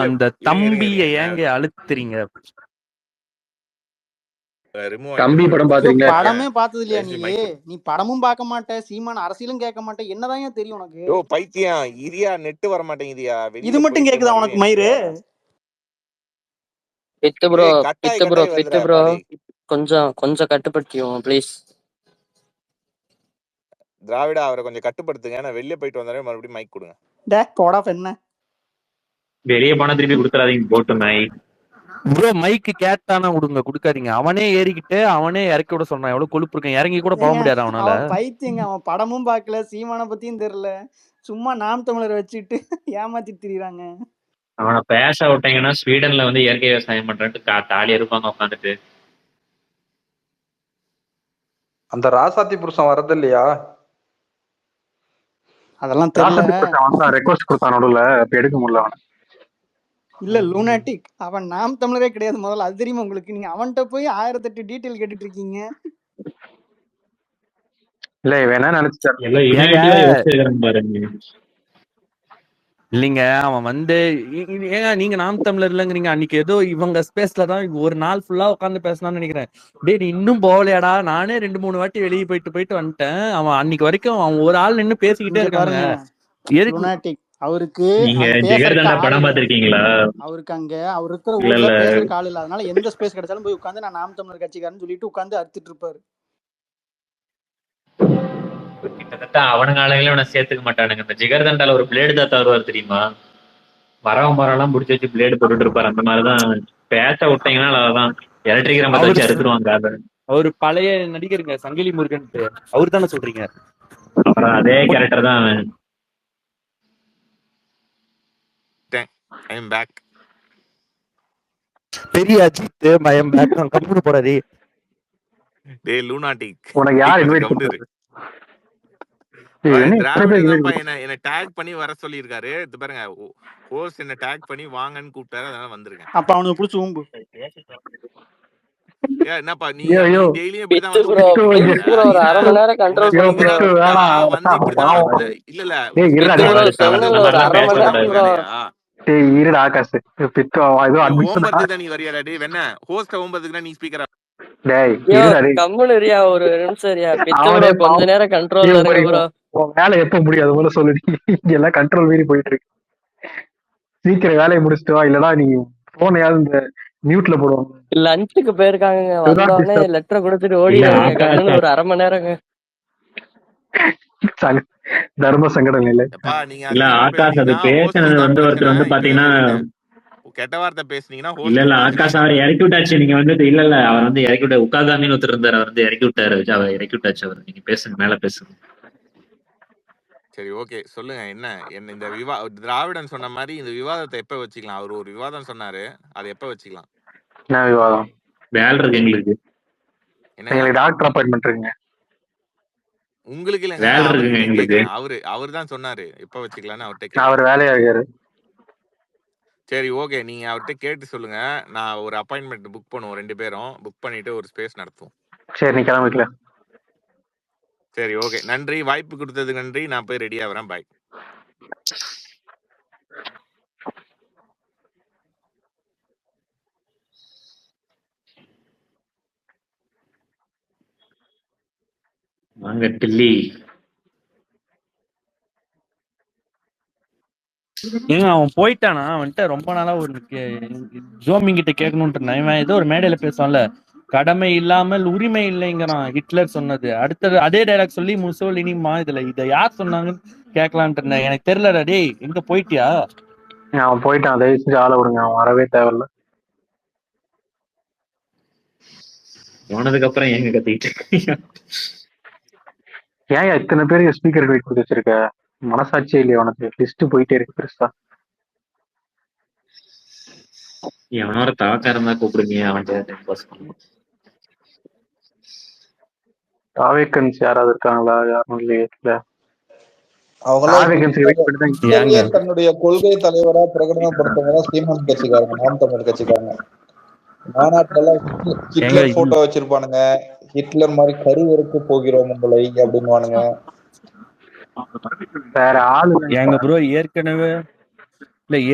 அந்த தம்பியை ஏங்க அழுத்துறீங்க? தம்பி படம் பாத்தீங்களா? படமே பார்த்தது இல்லையா நீ? படமும் பார்க்க மாட்டே, சீமான் அரசியலும் கேட்க மாட்டே, என்னதான் தெரியும் உனக்கு? யோ பைத்தியம், இரியா நெட் வர மாட்டேங்குதியா? இது மட்டும் கேக்குதா உனக்கு மயிறு? பித்து ப்ரோ கொஞ்சம் கட்டுப்படுத்தியோம் ப்ளீஸ். திராவிடா அவரை கொஞ்சம் கட்டுப்படுத்துங்க. நான் வெளியே போயிட்டு வந்தாலே மறுபடியும் மைக் கொடுங்க. போடா என்ன வெளியே போனா திருப்பி கொடுத்துறாதீங்க போட்டு நாய். ப்ரோ மைக்கு கேட்டானா கொடுங்க, கொடுக்காதீங்க. அவனே ஏறிக்கிட்டு அவனே இறக்கி விட சொன்னான். எவ்வளவு கொழுப்பு இருக்கும், இறங்கி கூட போக முடியாது அவனால. பைத்தியங்க, அவன் படமும் பார்க்கல, சீமான பத்தியும் தெரியல. சும்மா நாம் தமிழரை வச்சுட்டு ஏமாத்திட்டு திரியுறாங்க. அவனை பேச விட்டீங்கன்னா ஸ்வீடன்ல வந்து இயற்கை விவசாயம் பண்றேன்ட்டு தாலி இருப்பாங்க உட்காந்துட்டு. அந்த ராசாத்தி புருஷன் வரது இல்லையா? அதெல்லாம் தெரியல. ரெக்வஸ்ட் கொடுத்தான் நடுவுல, அப்ப எடுக்க முடியல அவன். இல்ல லூனாட்டிக், அவன் நாம் தமிழரே கிடையாது முதல்ல, அது தெரியுமா உங்களுக்கு? நீங்க அவன்கிட்ட போய் 1008 டீட்டெயில் கேட்டுட்டு இருக்கீங்க. இல்ல இவன் என்ன நினைச்சாரு, எல்லாம் யுனைட்டிவா யோசிச்சிருக்காங்க பாருங்க. இல்லைங்க அவன் வந்து ஏங்க நீங்க நாம் தமிழர் இல்லைங்கிறீங்க. அன்னைக்கு ஏதோ இவங்க ஸ்பேஸ்ல தான் ஒரு நாள் ஃபுல்லா உட்காந்து பேசலாம்னு நினைக்கிறேன். டேய் நீ இன்னும் போகலையாடா? நானே 2-3 வாட்டி வெளியே போயிட்டு வந்துட்டேன். அவன் அன்னைக்கு வரைக்கும் அவன் ஒரு ஆள் நின்னு பேசிக்கிட்டே இருக்காங்க. லூனாட்டிக் அவருக்கு நீங்க ஜிகர்தண்டா படம் பாத்திருக்கீங்களா? அவருக்கு அங்க அவர் இருக்கிற ஊர்ல பேசுறதுக்கு ஆள் இல்ல, அதனால எந்த ஸ்பேஸ் கிடைச்சாலும் போய் உட்காந்து நான் நாம் தமிழர் கட்சிக்காரன்னு சொல்லிட்டு உட்காந்து அறுத்துட்டு இருப்பாரு. கிட்டத்தட்ட அவனுங்க ஆளுங்களே அவனை சேர்த்துக்க மாட்டானுங்க. இந்த ஜிகர்தண்டால ஒரு பிளேடு தாத்தா வருவார் தெரியுமா? மரம் புடிச்சு வச்சு பிளேடு போட்டுட்டு இருப்பாரு. அந்த மாதிரிதான் பேச விட்டீங்கன்னா அதான் எலக்ட்ரிக் ரம்பத்தை வச்சு அறுத்துருவாங்க. அவரு பழைய நடிகருங்க, சங்கிலி முருகன். அவரு தானே சொல்றீங்க? அப்புறம் அதே கேரக்டர் தான் அவன். பெரிய அஜித் ஐ அம் பேக். கம்பெனி போறாரு. டேய் லூனாட்டிக், உனக்கு யார் இன்வைட் பண்ணது? என்ன டாக் பண்ணி வர சொல்லி இருக்காரு. இது பாருங்க, ஹோஸ்ட் என்ன டாக் பண்ணி வாங்கன்னு கூப்பிட்டாரு, அதனால வந்திருக்கேன். அப்ப அவனுக்கு புடிச்சு ஊம்பு. என்னப்பா நீ டெய்லியும் ஒரு அரை மணி நேரம் கண்ட்ரோல் இருடா ஆகாஷ், நீ வரியாடா? டேய் வெண்ண ஹோஸ்ட் ஓம்பதுக்குனா நீ ஸ்பீக்கரா? கம்முனரியா ஒரு நிமிஷம் கொஞ்ச நேரம் கண்ட்ரோல் வேலை எப்ப முடியாது போல சொல்லி எல்லாம் கண்ட்ரோல் மீறி போயிட்டு இருக்கு. சீக்கிரம் வேலையை முடிச்சுட்டு வா, இல்லடா நீ போனையாவது இந்த மியூட்ல போடுவாங்க. லஞ்சுக்கு போயிருக்காங்க, வந்தோடனே லெட்டர் கொடுத்துட்டு ஓடி ஒரு அரை மணி நேரங்க. தர்ம சங்கடம் இல்ல. இல்ல ஆகாஷ் அது பேசுனது வந்து ஒருத்தர் வந்து பாத்தீங்கன்னா கெட்ட வார்த்தை பேசுனீங்கன்னா இல்ல ஆகாஷ் அவர் இறக்கி விட்டாச்சு. நீங்க வந்து இல்ல அவர் வந்து இறக்கி விட்ட உட்காகாமின்னு ஒருத்தர் இருந்தாரு, அவர் வந்து இறக்கி விட்டாரு. அவர் இறக்கி விட்டாச்சு. அவர் நீங்க பேசுங்க, மேல பேசுங்க. சரி ஓகே சொல்லுங்க. என்ன இந்த திராவிடன் சொன்ன மாதிரி இந்த விவாதத்தை எப்ப வச்சுக்கலாம்? அவர் ஒரு விவாதம் சொன்னாரு, அதை எப்ப வச்சுக்கலாம்? என்ன விவாதம்? வேலை இருக்கு எங்களுக்கு. எங்களுக்கு டாக்டர் அப்பாயின்மெண்ட் இருக்குங்க. உங்களுக்கு இல்ல, வேலை இருக்குங்க எங்களுக்கு. அவரு தான் சொன்னாரு எப்ப வச்சுக்கலாம்னு. அவர்கிட்ட அவர் வேலையா இருக்காரு. சரி ஓகே, நீங்க அவர்கிட்ட கேட்டு சொல்லுங்க. நான் ஒரு அப்பாயின்மெண்ட் புக் பண்ணுவோம், 2 பேரும் புக் பண்ணிட்டு ஒரு ஸ்பேஸ் நடத்துவோம். சரி நீ கிளம்பிக்கல. சரி ஓகே, நன்றி, வாய்ப்பு கொடுத்ததுக்கு நன்றி. நான் போய் ரெடியா வரேன். பாய். வாங்க டில்லி. ஏங்க அவன் போயிட்டானா? அவன்கிட்ட ரொம்ப நாளா ஒரு ஜோமிங் கிட்ட கேட்கணும்ட்டு இவன் ஏதோ ஒரு மேடையில பேசுவான்ல, கடமை இல்லாமல் உரிமை இல்லைங்கிறான் ஹிட்லர் சொன்னது. அடுத்தது அதே டைலாக் சொல்லி முசோலினிமா இதுல இதை யார் சொன்னாங்கன்னு கேட்கலான்ட்டு இருந்தேன். எனக்கு தெரியலடா. டேய் எங்க போயிட்டியா? அவன் போயிட்டான், தயவு செஞ்சு ஆள விடுங்க, அவன் வரவே தேவையில்ல. போனதுக்கு அப்புறம் எங்க கத்திக்கிட்டு ஏன் இத்தனை பேருக்கு ஸ்பீக்கர் வெயிட் கொடுத்து வச்சிருக்க? மனசாட்சியே இல்லையா உனக்கு? லிஸ்ட் போயிட்டே இருக்கு பெருசா. எவனோட தாக்காரம் தான் கூப்பிடுங்க. அவன் தாவேக்கன்ஸ் யாராவது இருக்காங்களா? யாரும் இல்லையே. தன்னுடைய கொள்கை தலைவரா பிரகடனப்படுத்தவங்க சீமான் கட்சிக்காரங்க, நாம் தமிழர் கட்சிக்காரங்க. மாநாட்டுல எல்லாம் ஹிட்லர் போட்டோ வச்சிருப்பானுங்க. ஹிட்லர் மாதிரி கருவறுக்கு போகிறோம் உங்களை அப்படின்னுவானுங்க. வேற ஆளு எங்க ப்ரோ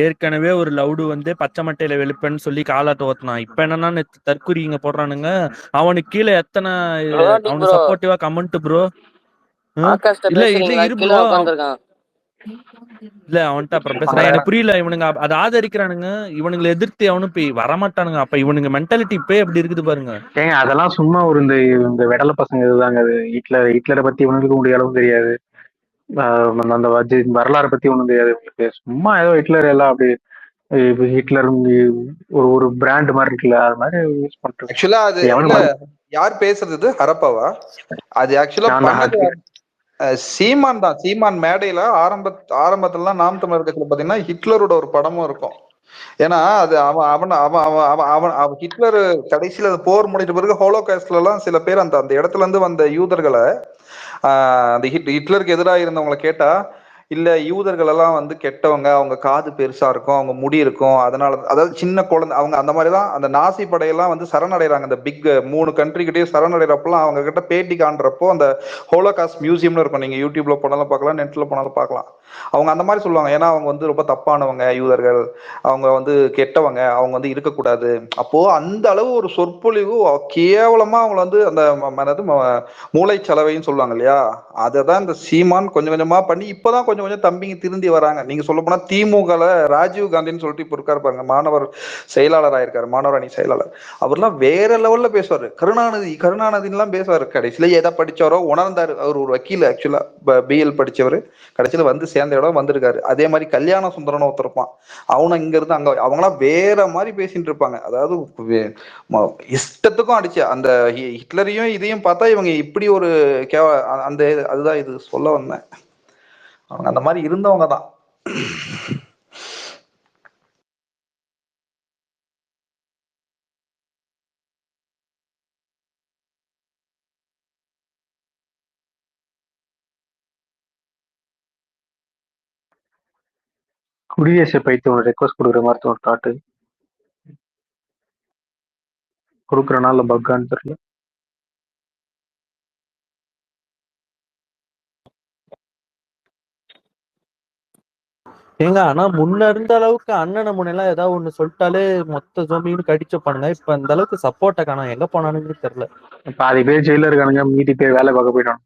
ஏற்கனவே ஒரு லவுடு வந்து பச்சை மட்டையில வெளுப்பேன்னு சொல்லி காலாட்ட ஓத்தினான். இப்ப என்னன்னா தற்குறி இங்க போடுறானுங்க. அவனுக்கு கீழே எத்தனை அவனுக்கு சப்போர்ட்டிவா கமெண்ட் ப்ரோ. இல்ல இரு ப்ரோ, இல்ல அவன்கிட்ட அப்புறம் பேசுறேன். எனக்கு புரியல. இவனுங்க அதை ஆதரிக்கிறானுங்க, இவனுங்களை எதிர்த்து அவனும் போய் வரமாட்டானுங்க. அப்ப இவனுங்க மென்டாலிட்டி இப்ப எப்படி இருக்குது பாருங்க. ஏங்க அதெல்லாம் சும்மா ஒரு இந்த வெடல பசங்க இதுதாங்க. அது ஹிட்லரை பத்தி இவனுக்கு முடிய அளவு தெரியாது. அந்த வரலாறு பத்தி ஒண்ணும் தெரியாது உங்களுக்கு. சும்மா ஏதோ ஹிட்லர் எல்லாம் அப்படி ஹிட்லர் ஒரு பிராண்ட் மாதிரி இருக்குல்ல, அது மாதிரி யூஸ் பண்றது. ஆக்சுவலா அது யார் பேசுறது? ஹரப்பாவா? அது ஆக்சுவலா சீமான் தான். சீமான் மேடையில ஆரம்பத்துல நாம் தமிழர் கட்சியில பாத்தீங்கன்னா ஹிட்லரோட ஒரு படமும் இருக்கும். ஏன்னா அது அவன் அவன் அவன் அவன் அவன் அவன் அவன் ஹிட்லர் கடைசியில போர் முடிஞ்ச பிறகு ஹோலோகாஸ்ட்ல எல்லாம் சில பேர் அந்த அந்த இடத்துல இருந்து வந்த யூதர்களை அந்த ஹிட்லருக்கு எதிராக இருந்தவங்களை கேட்டா, இல்ல யூதர்கள் எல்லாம் வந்து கெட்டவங்க, அவங்க காது பெருசா இருக்கும், அவங்க முடி இருக்கும், அதனால அதாவது சின்ன குழந்தை அவங்க அந்த மாதிரிதான் அந்த நாசி படையெல்லாம் வந்து சரணடைறாங்க. அந்த பிக் 3 கண்ட்ரி கிட்டே சரணடைறப்பெல்லாம் அவங்க கிட்ட பேட்டி காண்றப்போ அந்த ஹோலோகாஸ்ட் மியூசியம்னு இருக்கும். நீங்க யூடியூப்ல போனாலும் பார்க்கலாம், நெட்ல போனாலும் பார்க்கலாம். அவங்க அந்த மாதிரி சொல்லுவாங்க. ஏன்னா அவங்க வந்து ரொம்ப தப்பானவங்க யூதர்கள், அவங்க வந்து கெட்டவங்க, அவங்க வந்து இருக்கக்கூடாது. அப்போ அந்த அளவு ஒரு சொற்பொழிவு கேவலமா அவங்கள வந்து அந்த மூளைச்சலவைன்னு சொல்லுவாங்க இல்லையா, அததான் இந்த சீமான் கொஞ்சம் கொஞ்சமா பண்ணி இப்பதான் கொஞ்சம் கொஞ்சம் தம்பிங்க திருந்தி வராங்க. நீங்க சொல்ல போனா திமுகல ராஜீவ் காந்தின்னு சொல்லிட்டு இப்ப இருக்காரு பாருங்க, மாணவர் செயலாளர் ஆயிருக்காரு, மாணவர் அணி செயலாளர். அவர்லாம் வேற லெவல்ல பேசுவாரு. கருணாநிதி எல்லாம் பேசுவாரு. கடைசியில எதை படிச்சாரோ உணர்ந்தாரு. அவர் ஒரு வக்கீல், ஆக்சுவலா பிஎல் படிச்சவரு, கடைசியில வந்து சேர்ந்த இடம் வந்திருக்காரு. அதே மாதிரி கல்யாண சுந்தரன் ஒருத்தருப்பான், அவனும் இங்க இருந்து அங்க, அவங்களாம் வேற மாதிரி பேசிட்டு இருப்பாங்க. அதாவது இஷ்டத்துக்கும் அடிச்சு அந்த ஹிட்லரையும் இதையும் பார்த்தா இவங்க இப்படி ஒரு அந்த அதுதான் இது சொல்ல வந்தேன். அவங்க அந்த மாதிரி இருந்தவங்க தான். குடியரசு பைத்தியம் ரெக்வஸ்ட் கொடுக்குற மாதிரி ஒரு காட்டு கொடுக்குறனால பக்கான்னு தெரியல. ஏங்க ஆனா முன்ன இருந்த அளவுக்கு அண்ணனை முன்னெல்லாம் ஏதாவது ஒண்ணு சொல்லிட்டாலே மொத்த ஜோம்பின்னு கடிச்சு பண்ணுங்க. இப்ப இந்த அளவுக்கு சப்போர்ட்டை காணோம், எங்க போனானுன்னு தெரியல. பாதி பேர் ஜெயில இருக்கானுங்க, மீதி பேர் வேலை பார்க்க போயிட்டாங்க.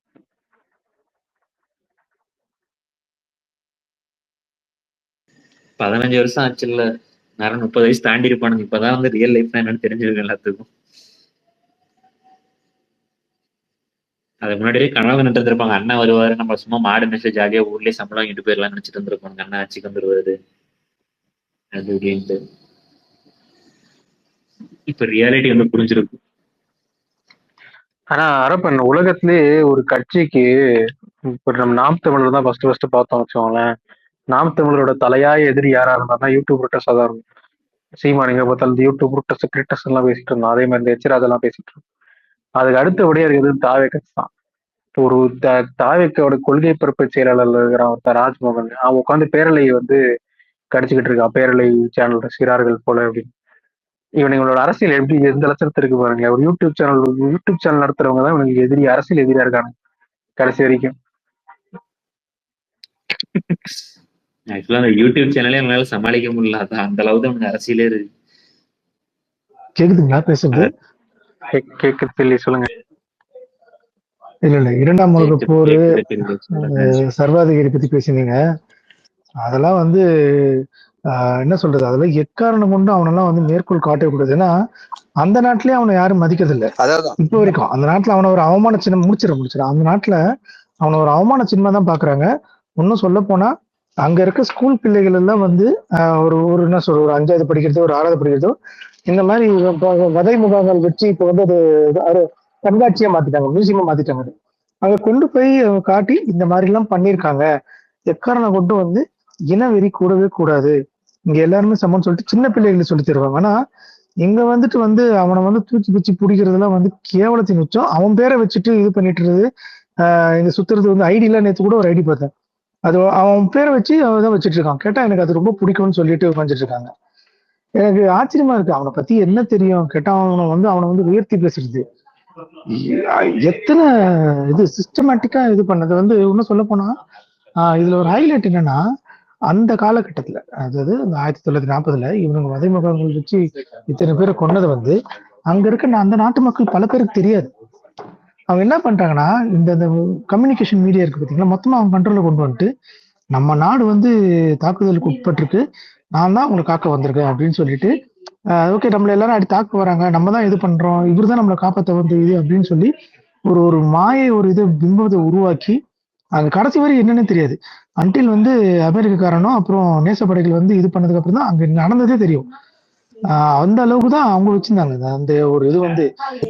15 வருஷம் ஆச்சு இல்ல, நேரம் 30 வயசு தாண்டி இருப்பானுங்க. இப்பதான் வந்து ரியல் லைஃப்னா என்னன்னு தெரிஞ்சிருக்கு எல்லாத்துக்கும். அதுக்கு முன்னாடியே கனவு நின்று இருந்திருப்பாங்க, அண்ணன் வருவாரு, நம்ம சும்மா மாடு மெசேஜ் ஜாலியா ஊர்லயே சம்பளம் வாங்கிட்டு போயிடலாம் நினைச்சிட்டு இருந்திருப்பாங்க. அண்ணன் ஆட்சிக்கு வந்துருவாரு அது அப்படின்ட்டு. இப்ப ரியாலிட்டி வந்து புரிஞ்சிருக்கு. ஆனா அரப்பன் உலகத்திலேயே ஒரு கட்சிக்கு இப்ப நம்ம நாம் தமிழர் தான் ஃபர்ஸ்ட் பார்த்தோம் வச்சுக்கோங்களேன். நாம் தமிழரோட தலையாய எதிரி யாரா இருந்தாருன்னா யூடியூப் ரிட்டர்ஸா தான் இருக்கும். சீமான் எங்க பார்த்தாலும் யூடியூப் ரிட்டர்ஸ் கிரிட்டர்ஸ் எல்லாம் பேசிட்டு இருந்தோம். அதே மாதிரி இந்த எச்சிராஜ் எல்லாம் பேசிட்டு இருக்கோம். அதுக்கு அடுத்தபடியா இருக்கிறது தாவே கட்சி தான். ஒரு தாவேக்கோட கொள்கை பரப்பு செயலாளர் இருக்கிற ஒருத்தர் ராஜ்மோகன், அவன் உட்காந்து பேரலை வந்து கடிச்சுக்கிட்டு இருக்கான். பேரலை சேனல் சிறார்கள் போல அப்படின்னு. இவனுங்களோட அரசியல் எப்படி எந்த லட்சணத்துல இருக்கு பாருங்க. ஒரு யூடியூப் சேனல் நடத்துறவங்க தான் இவனுக்கு எதிரி, அரசியல் எதிரியா இருக்காங்க கடைசி வரைக்கும். ஆக்சுவலா அந்த யூடியூப் சேனலே எங்களால சமாளிக்க முடியல. அதான் அந்த அளவு தான் உங்க அரசியலே இருக்கு. கேக்குதுங்களா பேசுறது? கேட்க சொல்லி சொல்லுங்க. இல்ல இரண்டாம் உலக போர், சர்வாதிகாரி பத்தி பேசினீங்க. அதெல்லாம் வந்து என்ன சொல்றது, அதெல்லாம் எக்காரணம் கொண்டு அவனெல்லாம் வந்து மேற்கோள் காட்டக்கூடாது. ஏன்னா அந்த நாட்டிலேயே அவனை யாரும் மதிக்கிறது இல்லை இப்ப வரைக்கும். அந்த நாட்டுல அவனை ஒரு அவமான சின்னம் முடிச்சிட அந்த நாட்டுல அவனை ஒரு அவமான சின்னமா தான் பாக்குறாங்க. இன்னும் சொல்ல போனா அங்க இருக்க ஸ்கூல் பிள்ளைகள் எல்லாம் வந்து ஒரு என்ன சொல்ற, ஒரு 5வது படிக்கிறதோ ஒரு 6வது படிக்கிறதோ இந்த மாதிரி வதை முகாம்கள் வச்சு இப்ப வந்து அது கண்காட்சியா மாத்திட்டாங்க, மியூசியமா மாத்திட்டாங்க. அங்க கொண்டு போய் காட்டி இந்த மாதிரி எல்லாம் பண்ணிருக்காங்க. எக்காரணம் கொண்டு வந்து இனவெறி கூடவே கூடாது, இங்க எல்லாருமே சமம்னு சொல்லிட்டு சின்ன பிள்ளைகளை சொல்லி தருவாங்க. ஆனா இங்க வந்துட்டு வந்து அவனை வந்து தூக்கி பிச்சு பிடிக்கிறதுலாம் வந்து கேவலத்தின் உச்சம். அவன் பேரை வச்சுட்டு இது பண்ணிட்டு இருக்குது. இங்க சுத்துறது வந்து ஐடி எல்லாம் நேற்று கூட ஒரு ஐடி பார்த்தேன், அது அவன் பேரை வச்சு அவன் தான் வச்சுட்டு இருக்கான். கேட்டா எனக்கு அது ரொம்ப பிடிக்கும்னு சொல்லிட்டு உட்காந்துட்டு இருக்காங்க. எனக்கு ஆச்சரியமா இருக்கு, அவனை பத்தி என்ன தெரியும் கேட்டா அவனை வந்து உயர்த்தி பேசுறது. எத்தனை இது சிஸ்டமேட்டிக்கா இது பண்ணது வந்து இன்னும் சொல்ல போனா இதுல ஒரு ஹைலைட் என்னன்னா, அந்த காலகட்டத்துல அதாவது 1940 இவனுங்க வதை முகாம்கள் வச்சு இத்தனை பேரை கொன்னது வந்து அங்க இருக்க அந்த நாட்டு மக்கள் பல பேருக்கு தெரியாது. அவங்க என்ன பண்றாங்கன்னா, இந்த கம்யூனிகேஷன் மீடியா இருக்கு பாத்தீங்களா, மொத்தமா அவங்க கண்ட்ரோல்ல கொண்டு வந்துட்டு நம்ம நாடு வந்து தாக்குதலுக்கு உட்பட்டிருக்கு, நான் தான் உங்களை காக்க வந்திருக்கேன் அப்படின்னு சொல்லிட்டு ஓகே நம்மள எல்லாரும் அடி தாக்க வராங்க, நம்ம தான் இது பண்றோம், இவர் தான் நம்மளை காப்பாற்ற வந்து இது அப்படின்னு சொல்லி ஒரு மாயை ஒரு இதை பிம்பத்தை உருவாக்கி அது கடைசி வரை என்னன்னு தெரியாது. அன்டில் வந்து அமெரிக்காரனும் அப்புறம் நேசப்படைகள் வந்து இது பண்ணதுக்கு அப்புறம் தான் அங்க நடந்ததே தெரியும். அந்த அளவுக்கு தான் அவங்க வச்சிருந்தாங்க அந்த ஒரு இது வந்து.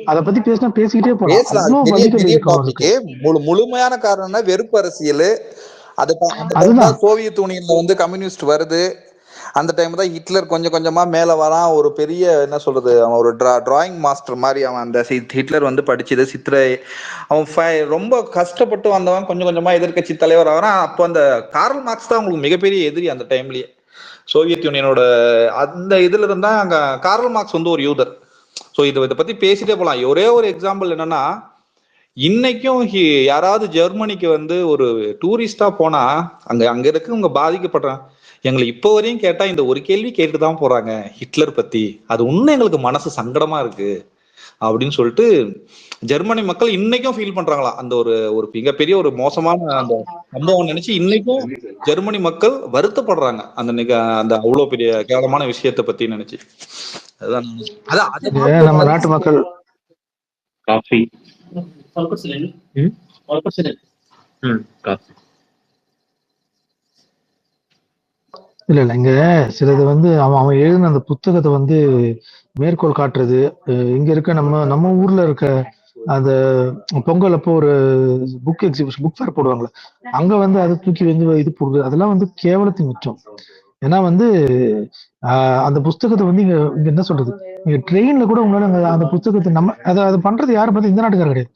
அதை பத்தி பேசிக்கிட்டே போலாம். பேசலாம், அவ்வளவு பெரிய வழிகள் பெரிய இருக்கு அவருக்கு. டாபிக். முழுமையான காரணம்னா வெறுப்பு அரசியல். அந்த டைம் அதுதான் தான் சோவியத் யூனியன்ல வந்து கம்யூனிஸ்ட் வருது. அந்த டைம் தான் ஹிட்லர் கொஞ்சம் கொஞ்சமா மேல வரான். ஒரு பெரிய என்ன சொல்றது, அவன் ஒரு டிராயிங் மாஸ்டர் மாதிரி. அவன் அந்த ஹிட்லர் வந்து படிச்சது சித்திரை. அவன் ரொம்ப கஷ்டப்பட்டு வந்தவன் கொஞ்சம் கொஞ்சமா எதிர்க்கட்சி தலைவர் ஆகிறான். அப்போ அந்த கார்ல் மார்க்ஸ் தான் அவங்களுக்கு மிகப்பெரிய எதிரி அந்த டைம்லயே. சோவியத் யூனியனோட அந்த இதுல இருந்தா அங்க கார்ல் மார்க்ஸ் வந்து ஒரு யூதர். ஸோ இதை பத்தி பேசிட்டே போலாம். ஒரே ஒரு எக்ஸாம்பிள் என்னன்னா, இன்னைக்கும் யாராவது ஜெர்மனிக்கு வந்து ஒரு டூரிஸ்டா போனா அங்க இருக்கவங்க பாதிக்கப்படுறாங்க. எங்களை இப்போ வரையும் கேட்டா இந்த ஒரு கேள்வி கேட்டுதான் போறாங்க ஹிட்லர் பத்தி. அது இன்னும் எங்களுக்கு மனசு சங்கடமா இருக்கு அப்படின்னு சொல்லிட்டு ஜெர்மனி மக்கள் இன்னைக்கும் ஃபீல் பண்றாங்களாம். அந்த ஒரு மிகப்பெரிய ஒரு மோசமான அந்த சம்பவம் நினைச்சு இன்னைக்கும் ஜெர்மனி மக்கள் வருத்தப்படுறாங்க. அந்த அவ்வளவு பெரிய கேவலமான விஷயத்த பத்தி நினைச்சு. அதுதான் நம்ம நாட்டு மக்கள் காஃபி இல்ல இங்க சிலது வந்து அவன் எழுதின அந்த புத்தகத்தை வந்து மேற்கோள் காட்டுறது. இங்க இருக்க நம்ம ஊர்ல இருக்க அந்த பொங்கல் அப்போ ஒரு புக் எக்ஸிபிஷன் புக் ஃபேர் போடுவாங்களே, அங்க வந்து அதை தூக்கி வந்து இது போடுறது, அதெல்லாம் வந்து கேவலத்தின் உச்சம். ஏன்னா வந்து அந்த புஸ்தகத்தை வந்து இங்க இங்க என்ன சொல்றது, நீங்க ட்ரெயின்ல கூட உங்களால அந்த புத்தகத்தை நம்ம அதை பண்றது யாரை பார்த்து இந்த நாட்டுக்கார கிடையாது.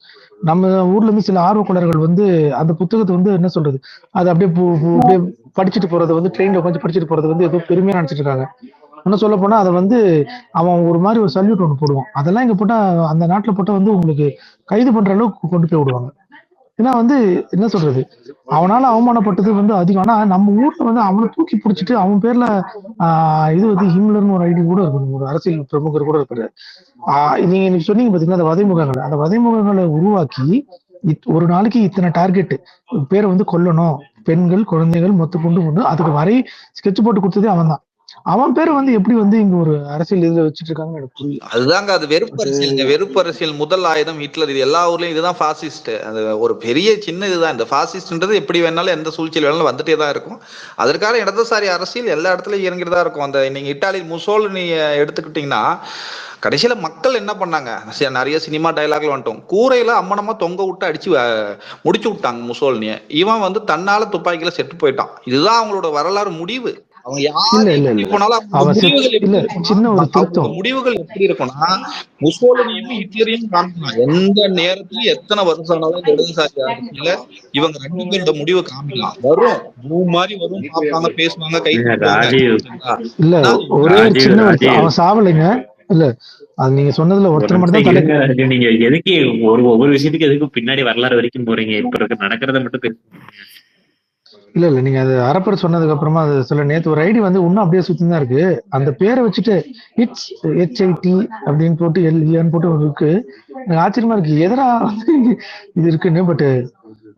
நம்ம ஊர்ல இருந்து சில ஆர்வக்கொள்ளர்கள் வந்து அந்த புத்தகத்தை வந்து என்ன சொல்றது, அதை அப்படியே அப்படியே படிச்சுட்டு போறதை வந்து ட்ரெயின்ல உட்காந்து படிச்சுட்டு போறது வந்து ஏதோ பெருமையா நினைச்சிட்டு இருக்காங்க. இன்னும் சொல்ல போனா அதை வந்து அவன் ஒரு மாதிரி ஒரு சல்யூட் ஒன்று போடுவான். அதெல்லாம் இங்க போட்டா அந்த நாட்டுல போட்டா வந்து உங்களுக்கு கைது பண்ற அளவுக்கு கொண்டு போய் விடுவாங்க. ஏன்னா வந்து என்ன சொல்றது, அவனால அவமானப்பட்டது வந்து அதிகம். ஆனா நம்ம ஊர்ல வந்து அவனை தூக்கி பிடிச்சிட்டு அவன் பேர்ல இது வந்து ஹிம்லர்னு ஒரு ஐடி கூட இருக்கு, ஒரு அரசியல் பிரமுகர் கூட இருக்காரு. நீங்க இன்னைக்கு சொன்னீங்க பாத்தீங்கன்னா அந்த வதைமுகங்கள், அந்த வதைமுகங்களை உருவாக்கி ஒரு நாளைக்கு இத்தனை டார்கெட் பேரை வந்து கொல்லணும், பெண்கள் குழந்தைகள் மொத்த கொண்டு அதுக்கு வரை ஸ்கெட்ச் போட்டு கொடுத்ததே அவன் தான். அவன் பேரை வந்து எப்படி வந்து இங்க ஒரு அரசியல் இதுல வச்சுட்டு இருக்காங்க எனக்கு புரியல. அதுதாங்க, அது வெறுப்பு அரசியல். வெறுப்பு அரசியல் முதல் ஆயுதம் ஹிட்லர். இது எல்லா ஊர்லயும் இதுதான் பாசிஸ்ட். அது ஒரு பெரிய சின்ன இதுதான். இந்த பாசிஸ்ட்ன்றது எப்படி வேணாலும் எந்த சூழ்ச்சியில் வேணாலும் வந்துட்டே தான் இருக்கும். அதற்கான இடதுசாரி அரசியல் எல்லா இடத்துலயும் இறங்கிட்டு தான் இருக்கும். அந்த நீங்க இட்டாலி முசோலினி எடுத்துக்கிட்டீங்கன்னா கடைசியில மக்கள் என்ன பண்ணாங்க, நிறைய சினிமா டைலாக்ல வந்துட்டோம், கூரையில அம்மனமா தொங்க விட்டு அடிச்சு முடிச்சு விட்டாங்க முசோலினிய. இவன் வந்து தன்னால துப்பாக்கியில செத்து போயிட்டான். இதுதான் அவங்களோட வரலாறு முடிவு. அவங்க யாரையும் போனாலும் முடிவுகள் எப்படி இருக்கும்னா, முசோலினியும் ஹிட்லரையும் காமிக்கலாம். எந்த நேரத்திலும் எத்தனை வருஷம் ஆனாலும் இந்த இடதுசாரி அரசியல இவங்க 2 பேரோட முடிவு காமிக்கலாம். வரும் மாதிரி வரும், பார்ப்பாங்க, பேசுவாங்க, கை இல்ல ஒரே சின்ன அவன் சாவலைங்க. இல்ல அது நீங்க சொன்னதுல ஒருத்தர் மட்டும் தான். நீங்க எதுக்கு ஒவ்வொரு விஷயத்துக்கு எதுக்கு பின்னாடி வரலாறு வரைக்கும் போறீங்க? இப்ப நடக்கிறத மட்டும் இல்ல நீங்க அது அரப்பர் சொன்னதுக்கு அப்புறமா அது சொல்ல, நேத்து ஒரு ஐடி வந்து இன்னும் அப்படியே சுத்தி தான் இருக்கு. அந்த பேரை வச்சுட்டு HIT அப்படின்னு போட்டு LEன்னு போட்டு ஒரு இருக்கு. எனக்கு ஆச்சரியமா இருக்கு எதிரா இது இருக்குன்னு. பட்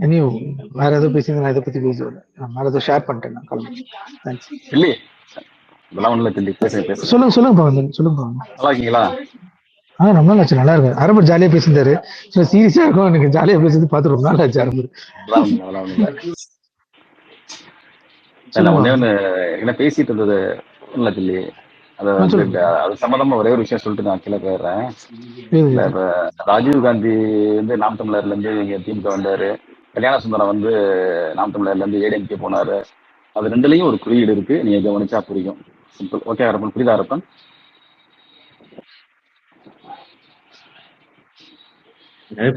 இனியும் வேற ஏதோ பேசுங்க, நான் இதை பத்தி பேசுவேன். நான் வேற ஏதோ ஷேர் பண்ணிட்டேன். நான் கிளம்பி சொல்லுங்க சொல்லுங்க. நல்லா இருக்கீங்களா? ரொம்ப நாள் ஆச்சு. நல்லா இருக்கு. அரபர் ஜாலியா பேசியிருந்தாரு. சீரியஸா இருக்கும், எனக்கு ஜாலியா பேசுறது பார்த்து ரொம்ப நாள் ஆச்சு. அரபர் என்ன பேசிட்டு இருந்தது இல்ல தில்லி, அது சம்பந்தமா ஒரே ஒரு விஷயம் சொல்லிட்டு நான் கீழே போயிடுறேன். இப்ப ராஜீவ் காந்தி வந்து நாம் தமிழர்ல இருந்து இங்க திமுக வந்தாரு, கல்யாண சுந்தரம் வந்து நாம் தமிழர்ல இருந்து ADMK போனாரு. அது ரெண்டுலயும் ஒரு குறியீடு இருக்கு, நீங்க கவனிச்சா புரியும். சிம்பிள். ஓகே அரப்பன், புரியுதா அரப்பன்?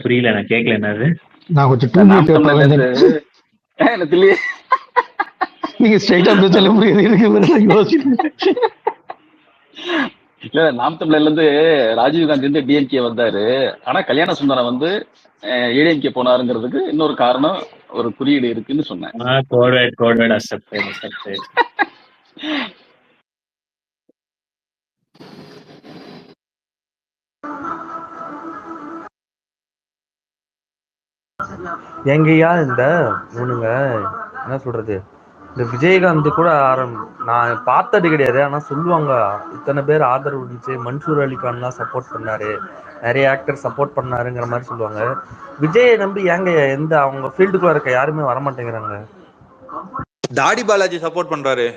புரியல, நான் கேட்கல. என்னது? நான் கொஞ்சம் நீங்க ஸ்ட்ரைட்டா சொல்ல முடியாது. இல்ல, நாம் தமிழர்ல இருந்து ராஜீவ் காந்தி வந்து DMK வந்தாரு. ஆனா கல்யாண சுந்தரம் வந்து ADMK போனாருங்கிறதுக்கு இன்னொரு காரணம், ஒரு குறியீடு இருக்குன்னு சொன்னேன். எங்கயா இந்த இவனுங்க என்ன சொல்றது, இந்த விஜயகாந்த் கூட நான் பார்த்தது கிடையாது, ஆனா சொல்லுவாங்க இத்தனை பேர் ஆதரவு இருந்துச்சு, மன்சூர் அலிகான்லாம் சப்போர்ட் பண்ணாரு, நிறைய ஆக்டர் சப்போர்ட் பண்ணாருங்கிற மாதிரி சொல்லுவாங்க. விஜயை நம்பி ஏங்க எந்த அவங்க ஃபீல்டுக்குள்ள இருக்க யாருமே வரமாட்டேங்கிறாங்க? தாடி பாலாஜி சப்போர்ட் பண்றாரு.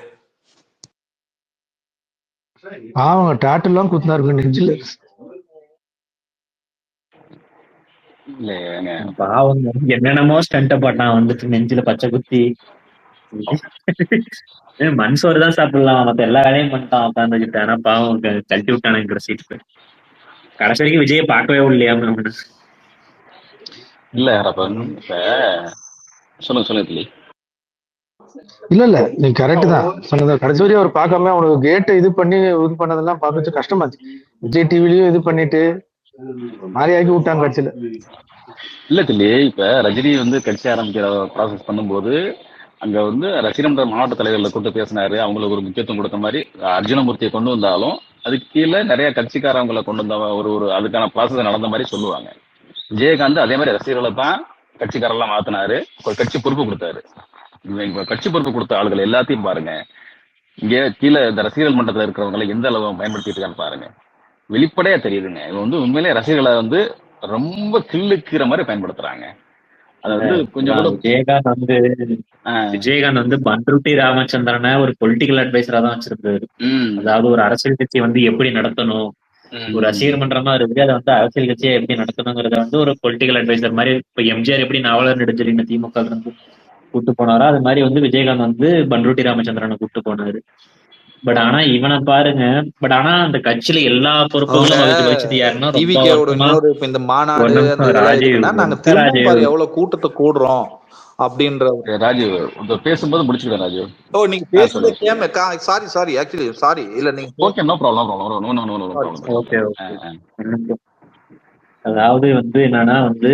அவங்க டாட்டு எல்லாம் குத்துனாரு நெஞ்சில. இல்ல பாவம் என்னென்னமோ ஸ்டண்ட் பண்ணான் வந்துட்டு நெஞ்சில பச்சை குத்தி. மண் சோறு தான் சாப்பிடலாம், மத்த எல்லா வேலையும் பண்ணிட்டான் உட்காந்துக்கிட்டு. ஆனா பாவம் கழட்டி விட்டானுங்கிற சீட்டு. கடைசி வரைக்கும் விஜயை பார்க்கவே இல்லையாம. இல்ல இப்ப சொல்லுங்க தில்லி. இல்ல நீ கரெக்ட் தான் சொன்னது. கடைசி வரையும் அவர் பார்க்காம அவனுக்கு கேட்டை இது பண்ணதெல்லாம் பார்க்கறது கஷ்டமாச்சு. விஜய் டிவிலயும் இது பண்ணிட்டு மாதிரி ஆக்கி விட்டாங்க கட்சியில. இல்ல தில்லி, இப்ப ரஜினி வந்து கட்சி ஆரம்பிக்கிற ப்ராசஸ் பண்ணும்போது அங்க வந்து ரசிகமன்ற மாவட்ட தலைவர்களை கூட்டு பேசினாரு, அவங்களுக்கு ஒரு முக்கியத்துவம் கொடுத்த மாதிரி. அர்ஜுனமூர்த்தியை கொண்டு வந்தாலும் அதுக்கு கீழே நிறைய கட்சிக்காரவங்களை கொண்டு வந்த ஒரு அதுக்கான ப்ராசஸ் நடந்த மாதிரி சொல்லுவாங்க. விஜயகாந்த் அதே மாதிரி ரசிகர்களை தான் கட்சிக்காரெல்லாம் மாத்தினாரு, ஒரு கட்சி பொறுப்பு கொடுத்தாரு. கட்சி பொறுப்பு கொடுத்த ஆளுகள் எல்லாத்தையும் பாருங்க, இங்க கீழே இந்த ரசிகர்கள் மன்றத்தில் இருக்கிறவங்களை எந்த அளவு பயன்படுத்திட்டு இருக்கான்னு பாருங்க. வெளிப்படையா தெரியுதுங்க, இவன் வந்து உண்மையிலே ரசிகர்களை வந்து ரொம்ப கிள்ளுக்கிற மாதிரி பயன்படுத்துறாங்க. அதாவது கொஞ்சம் கூட விஜயகாந்த் வந்து பண்ருட்டி ராமச்சந்திரனை ஒரு பொலிட்டிக்கல் அட்வைசரா தான் வச்சிருந்தாரு. அதாவது ஒரு அரசியல் கட்சி வந்து எப்படி நடத்தணும், ஒரு ரசிகர் மன்றமா இருக்கு, அதை வந்து அரசியல் கட்சியை எப்படி நடத்தணுங்கிறத வந்து ஒரு பொலிட்டிக்கல் அட்வைசர் மாதிரி. இப்ப எம்ஜிஆர் எப்படி நாவலர் நெடுஞ்செழியனை திமுக இருந்து கூட்டு போனாரோ அது மாதிரி வந்து விஜயகாந்த் வந்து பண்ருட்டி ராமச்சந்திரனை கூட்டு போனாரு. பட் ஆனா இவனை பாருங்க, பட் ஆனா அந்த கட்சியில எல்லா பொறுப்புகளும் வச்சது யாருன்னா இந்த மாநாடு நாங்க திரும்ப எவ்வளவு கூட்டத்தை கூடுறோம் அப்படின்ற. ராஜீவ் பேசும்போது முடிச்சுக்கிறேன் ராஜீவ். ஓ நீங்க பேசுறது சாரி ஆக்சுவலி சாரி இல்ல நீங்க. Okay no problem. ஓகே அதாவது வந்து என்னன்னா வந்து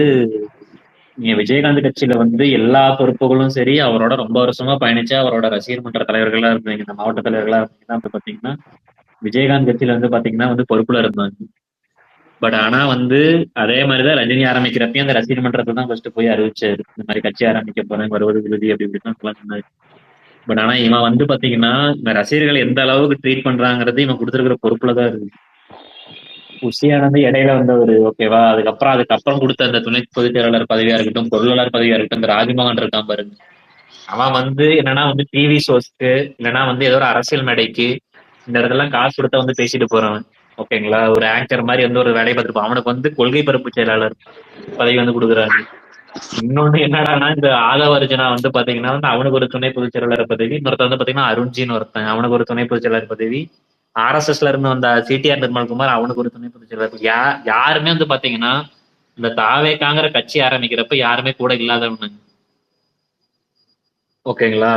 நீங்க விஜயகாந்த் கட்சியில வந்து எல்லா பொறுப்புகளும் சரி, அவரோட ரொம்ப வருஷமா பயணிச்சா அவரோட ரசிகர் மன்ற தலைவர்களா இருந்தீங்க, இந்த மாவட்ட தலைவர்களா இருந்தீங்கன்னா வந்து பாத்தீங்கன்னா விஜயகாந்த் கட்சியில வந்து பாத்தீங்கன்னா வந்து பொறுப்புல இருந்தாங்க. பட் ஆனா வந்து அதே மாதிரிதான் ரஜினி ஆரம்பிக்கிறப்பயும் அந்த ரசிகர் மன்றத்தை தான் ஃபர்ஸ்ட் போய் அறிவிச்சாரு, இந்த மாதிரி கட்சி ஆரம்பிக்க போறேன், வருவது விருதி அப்படி இப்படின்னு சொன்னாரு. பட் ஆனா இவன் வந்து பாத்தீங்கன்னா இந்த ரசிகர்களை எந்த அளவுக்கு ட்ரீட் பண்றாங்கிறது இவன் கொடுத்துருக்கிற பொறுப்புலதான் இருக்கு. உசியானது இடையில வந்தவர் ஓகேவா, அதுக்கப்புறம் கொடுத்த அந்த துணை பொதுச் செயலாளர் பதவியா இருக்கட்டும், பொருளாளர் பதவியா இருக்கட்டும், இந்த ராஜ்மோகன் இருக்கான் பாருங்க, அவன் வந்து என்னன்னா வந்து டிவி ஷோஸ்க்கு இல்லைன்னா வந்து ஏதோ ஒரு அரசியல் மேடைக்கு இந்த இடத்துல காசு கொடுத்த வந்து பேசிட்டு போறவன் ஓகேங்களா. ஒரு ஆங்கர் மாதிரி வந்து ஒரு வேலையை பார்த்துருப்பான். அவனுக்கு வந்து கொள்கை பரப்பு செயலாளர் பதவி வந்து கொடுக்குறாங்க. இன்னொன்னு என்னடானா இந்த ஆதவர்ஜனா வந்து பாத்தீங்கன்னா வந்து அவனுக்கு ஒரு துணை பொதுச் செயலாளர் பதவி, இன்னொருத்த வந்து பாத்தீங்கன்னா அருண்ஜின்னு ஒருத்தன், அவனுக்கு ஒரு துணை பொதுச் செயலாளர் பதவி. RSSல இருந்து வந்த சிடிஆர் நிர்மல்குமார் அவனுக்கு ஒரு துணை பொதுச் செயலாளர். யாருமே வந்து பாத்தீங்கன்னா இந்த தாவேக்காங்கிற கட்சி ஆரம்பிக்கிறப்ப யாருமே கூட இல்லாதவனு ஓகேங்களா.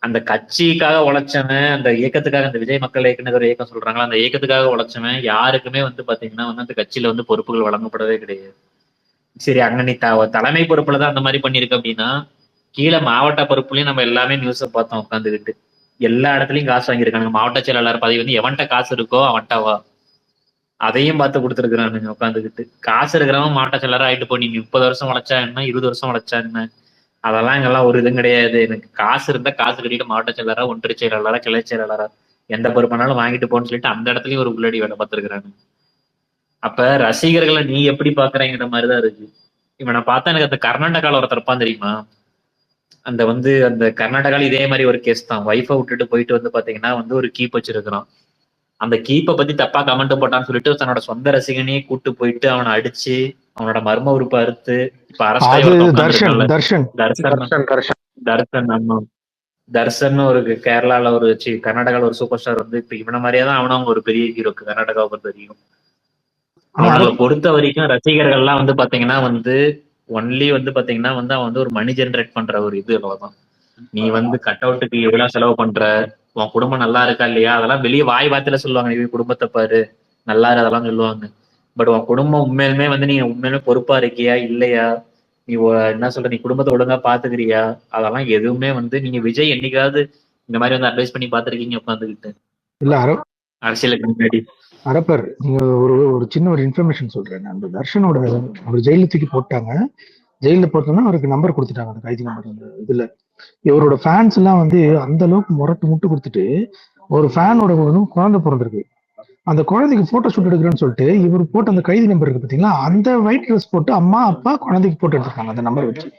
அந்த கட்சிக்காக உழைச்சவன், அந்த இயக்கத்துக்காக, அந்த விஜய் மக்கள் இயக்குனர் ஒரு இயக்கம் சொல்றாங்களா, அந்த இயக்கத்துக்காக உழைச்சவன் யாருக்குமே வந்து பாத்தீங்கன்னா வந்து அந்த கட்சியில வந்து பொறுப்புகள் வழங்கப்படவே கிடையாது. சரி அங்க நீ தலைமை பொறுப்புலதான் அந்த மாதிரி பண்ணிருக்க அப்படின்னா, கீழே மாவட்ட பொறுப்புலயும் நம்ம எல்லாமே நியூஸை பார்த்தோம் உட்காந்துக்கிட்டு. எல்லா இடத்துலயும் காசு வாங்கியிருக்கானுங்க. மாவட்ட செயலாளர் பதவி வந்து எவன்கிட்ட காசு இருக்கோ அவன்கிட்டவா, அதையும் பார்த்து கொடுத்துருக்குறானுங்க உட்காந்துக்கிட்டு. காசு இருக்கிறவன் மாவட்ட செயலாளர் ஆயிட்டு போ, நீ 30 வருஷம் உழைச்சா என்ன, 20 வருஷம் உழைச்சா என்ன, அதெல்லாம் இங்கெல்லாம் ஒரு இதுவும் கிடையாது. எனக்கு காசு இருந்தா காசு கட்டிட்டு மாவட்ட செயலாளரா, ஒன்றிய செயலாளரா, கிளை செயலாளரா, எந்த பொறுப்பானாலும் வாங்கிட்டு போன்னு சொல்லிட்டு அந்த இடத்துலயும் ஒரு உள்ளடி வேலை பார்த்துருக்குறாங்க. அப்ப ரசிகர்களை நீ எப்படி பாக்குறேங்கிற மாதிரிதான் இருக்கு. இவனை பார்த்தா எனக்கு அந்த கர்நாடகால ஒருத்தர் இருப்பான் தெரியுமா, அந்த வந்து அந்த கர்நாடகால இதே மாதிரி ஒரு கேஸ் தான். ஒய்ஃபை விட்டுட்டு போயிட்டு வந்து பாத்தீங்கன்னா வந்து ஒரு கீப் வச்சிருக்கிறான். அந்த கீப்பை பத்தி தப்பா கமெண்ட் போட்டான்னு சொல்லிட்டு தன்னோட சொந்த ரசிகனையே கூட்டு போயிட்டு அவனை அடிச்சு அவனோட மர்ம உறுப்பு அறுத்து இப்ப தர்ஷன் ஒரு கேரளால ஒரு கர்நாடகால ஒரு சூப்பர் ஸ்டார் வந்து இப்ப இவன மாதிரியாதான் அவனும் ஒரு பெரிய ஹீரோக்கு கர்நாடகாவை பொறுத்த வரைக்கும். அவங்களை பொறுத்த வரைக்கும் ரசிகர்கள்லாம் வந்து பாத்தீங்கன்னா வந்து ஒன்லி வந்து பாத்தீங்கன்னா வந்து அவன் வந்து ஒரு மணி ஜென்ரேட் பண்ற ஒரு இது அவ்வளவுதான். நீ வந்து கட் அவுட்டுக்கு எவ்வளவு செலவு பண்ற, உன் குடும்பம் நல்லா இருக்கா இல்லையா, அதெல்லாம் வெளியே வாய் வார்த்தையில சொல்லுவாங்க, நீ குடும்பத்தை பாரு நல்லா இரு அதெல்லாம் சொல்லுவாங்க. பட் உன் குடும்பம் உண்மையிலுமே வந்து நீ உண்மையிலுமே பொறுப்பா இருக்கியா இல்லையா, நீ என்ன சொல்ற, நீ குடும்பத்தை ஒழுங்கா பாத்துக்கிறியா, அதெல்லாம் எதுவுமே வந்து நீங்க விஜய் என்னைக்காவது இந்த மாதிரி வந்து அட்வைஸ் பண்ணி பாத்துருக்கீங்க உட்காந்துக்கிட்டு இல்ல அரசியலுக்கு முன்னாடி? அரப்பர் நீங்க ஒரு சின்ன ஒரு இன்ஃபர்மேஷன் சொல்றேன். அந்த தர்ஷனோட அவர் ஜெயில தூக்கி போட்டாங்க. ஜெயில போட்டோம்னா அவருக்கு நம்பர் கொடுத்துட்டாங்க, அந்த கைதி நம்பர். அந்த இதுல இவரோட ஃபேன்ஸ் எல்லாம் வந்து அந்த அளவுக்கு முட்டு கொடுத்துட்டு, ஒரு ஃபேனோட குழந்தை பிறந்திருக்கு, அந்த குழந்தைக்கு போட்டோ ஷூட் எடுக்கிறேன்னு சொல்லிட்டு இவர் போட்டு அந்த கைதி நம்பர் இருக்கு பாத்தீங்களா, அந்த ஒயிட் ட்ரெஸ் போட்டு அம்மா அப்பா குழந்தைக்கு போட்டோ எடுத்திருக்காங்க அந்த நம்பர் வச்சு.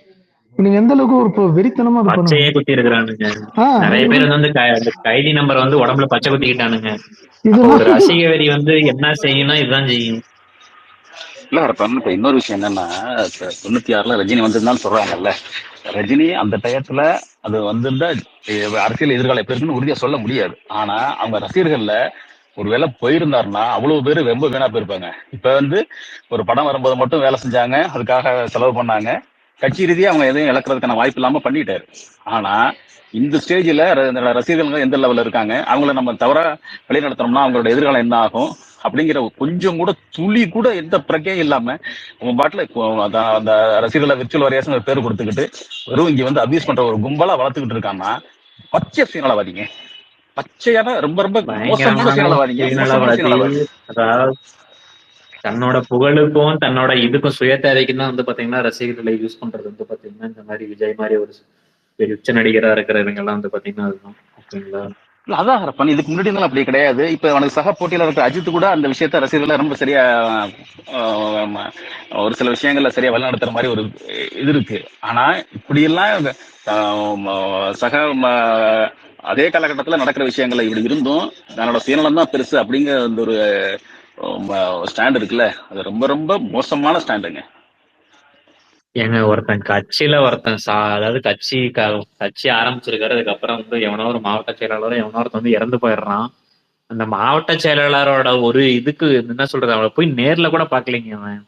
நீங்க எந்த அளவுக்கு ஒரு வெறித்தனமா அது பச்சையே பண்ணணும். குத்தி இருக்கிறானுங்க. நிறைய பேர் வந்து கைதி நம்பர் வந்து உடம்புல பச்சை குத்திக்கிட்டானுங்க. அப்ப ஒரு ரசிக வெறி வந்து என்ன செய்யணும், இதுதான் செய்யும். இல்ல இப்ப இன்னொரு விஷயம் என்னன்னா, 96ல ரஜினி வந்திருந்தாலும் சொல்றாங்கல்ல, ரஜினி அந்த டயத்துல அது வந்திருந்தா அரசியல் எதிர்காலம் எப்படி இருக்குன்னு உறுதியா சொல்ல முடியாது. ஆனா அவங்க ரசிகர்கள்ல ஒருவேளை போயிருந்தாருன்னா அவ்வளவு பேர் ரொம்ப வீணா போயிருப்பாங்க. இப்ப வந்து ஒரு படம் வரும்போது மட்டும் வேலை செஞ்சாங்க, அதுக்காக செலவு பண்ணாங்க, கட்சி ரீதியா அவங்க எதையும் இழக்கிறதுக்கான வாய்ப்பு இல்லாம பண்ணிட்டாரு. ஆனா இந்த ஸ்டேஜ்ல ரசிகர்கள் எந்த லெவல்ல இருக்காங்க, அவங்கள நம்ம தவறா வழி நடத்தணும்னா அவங்களோட எதிர்காலம் என்ன ஆகும் அப்படிங்கிற கொஞ்சம் கூட துளி கூட எந்த பிரக்கையும் இல்லாம உங்க பாட்டுல அந்த ரசிகர்களை விர்ச்சுவல் வாரியர்ஸ் பேர் கொடுத்துக்கிட்டு வெறும் இங்க வந்து அபியூஸ் பண்ற ஒரு கும்பலா வளர்த்துக்கிட்டு இருக்காங்கன்னா பச்சை சுயநலவாதிங்க. பச்சையான ரொம்ப ரொம்ப மோசமான சுயநலவாதிங்க, மோசமான சுயநலவாதி. அதாவது தன்னோட புகழுக்கும் தன்னோட இதுக்கும் சுயதேவைக்கும் தான் வந்து பாத்தீங்கன்னா ரசிகர்களை யூஸ் பண்றது வந்து பாத்தீங்கன்னா இந்த மாதிரி விஜய் மாதிரி ஒரு பெரிய உச்ச நடிகரா இருக்கிறவங்க எல்லாம் வந்து பாத்தீங்கன்னா அதுதான். ஓகேங்களா? இல்ல அதான் ஹரப்பன், இதுக்கு முன்னாடி இருந்தாலும் அப்படி கிடையாது. இப்ப அவனுக்கு சக போட்டியில இருக்கிற அஜித் கூட அந்த விஷயத்த ரசிகர்களை ரொம்ப சரியா ஒரு சில விஷயங்கள்ல சரியா வழிநடத்துற மாதிரி ஒரு இது இருக்கு. ஆனா இப்படி எல்லாம் சக அதே காலகட்டத்துல நடக்கிற விஷயங்கள்ல இப்படி இருந்தும் தன்னோட சுயநலம் தான் பெருசு அப்படிங்கிற அந்த ஒரு ஸ்டாண்ட் இருக்குல்ல, அது ரொம்ப ரொம்ப மோசமான ஸ்டாண்டுங்க. ஏங்க ஒருத்தன் கட்சியில ஒருத்தன் அதாவது கட்சி ஆரம்பிச்சிருக்காரு, அதுக்கப்புறம் வந்து எவனோ ஒரு மாவட்ட செயலாளரும் எவனோ ஒருத்தன் வந்து இறந்து போயிடுறான். அந்த மாவட்ட செயலாளரோட ஒரு இதுக்கு என்ன சொல்றது, அவளை போய் நேர்ல கூட பாக்கலைங்க அவன்.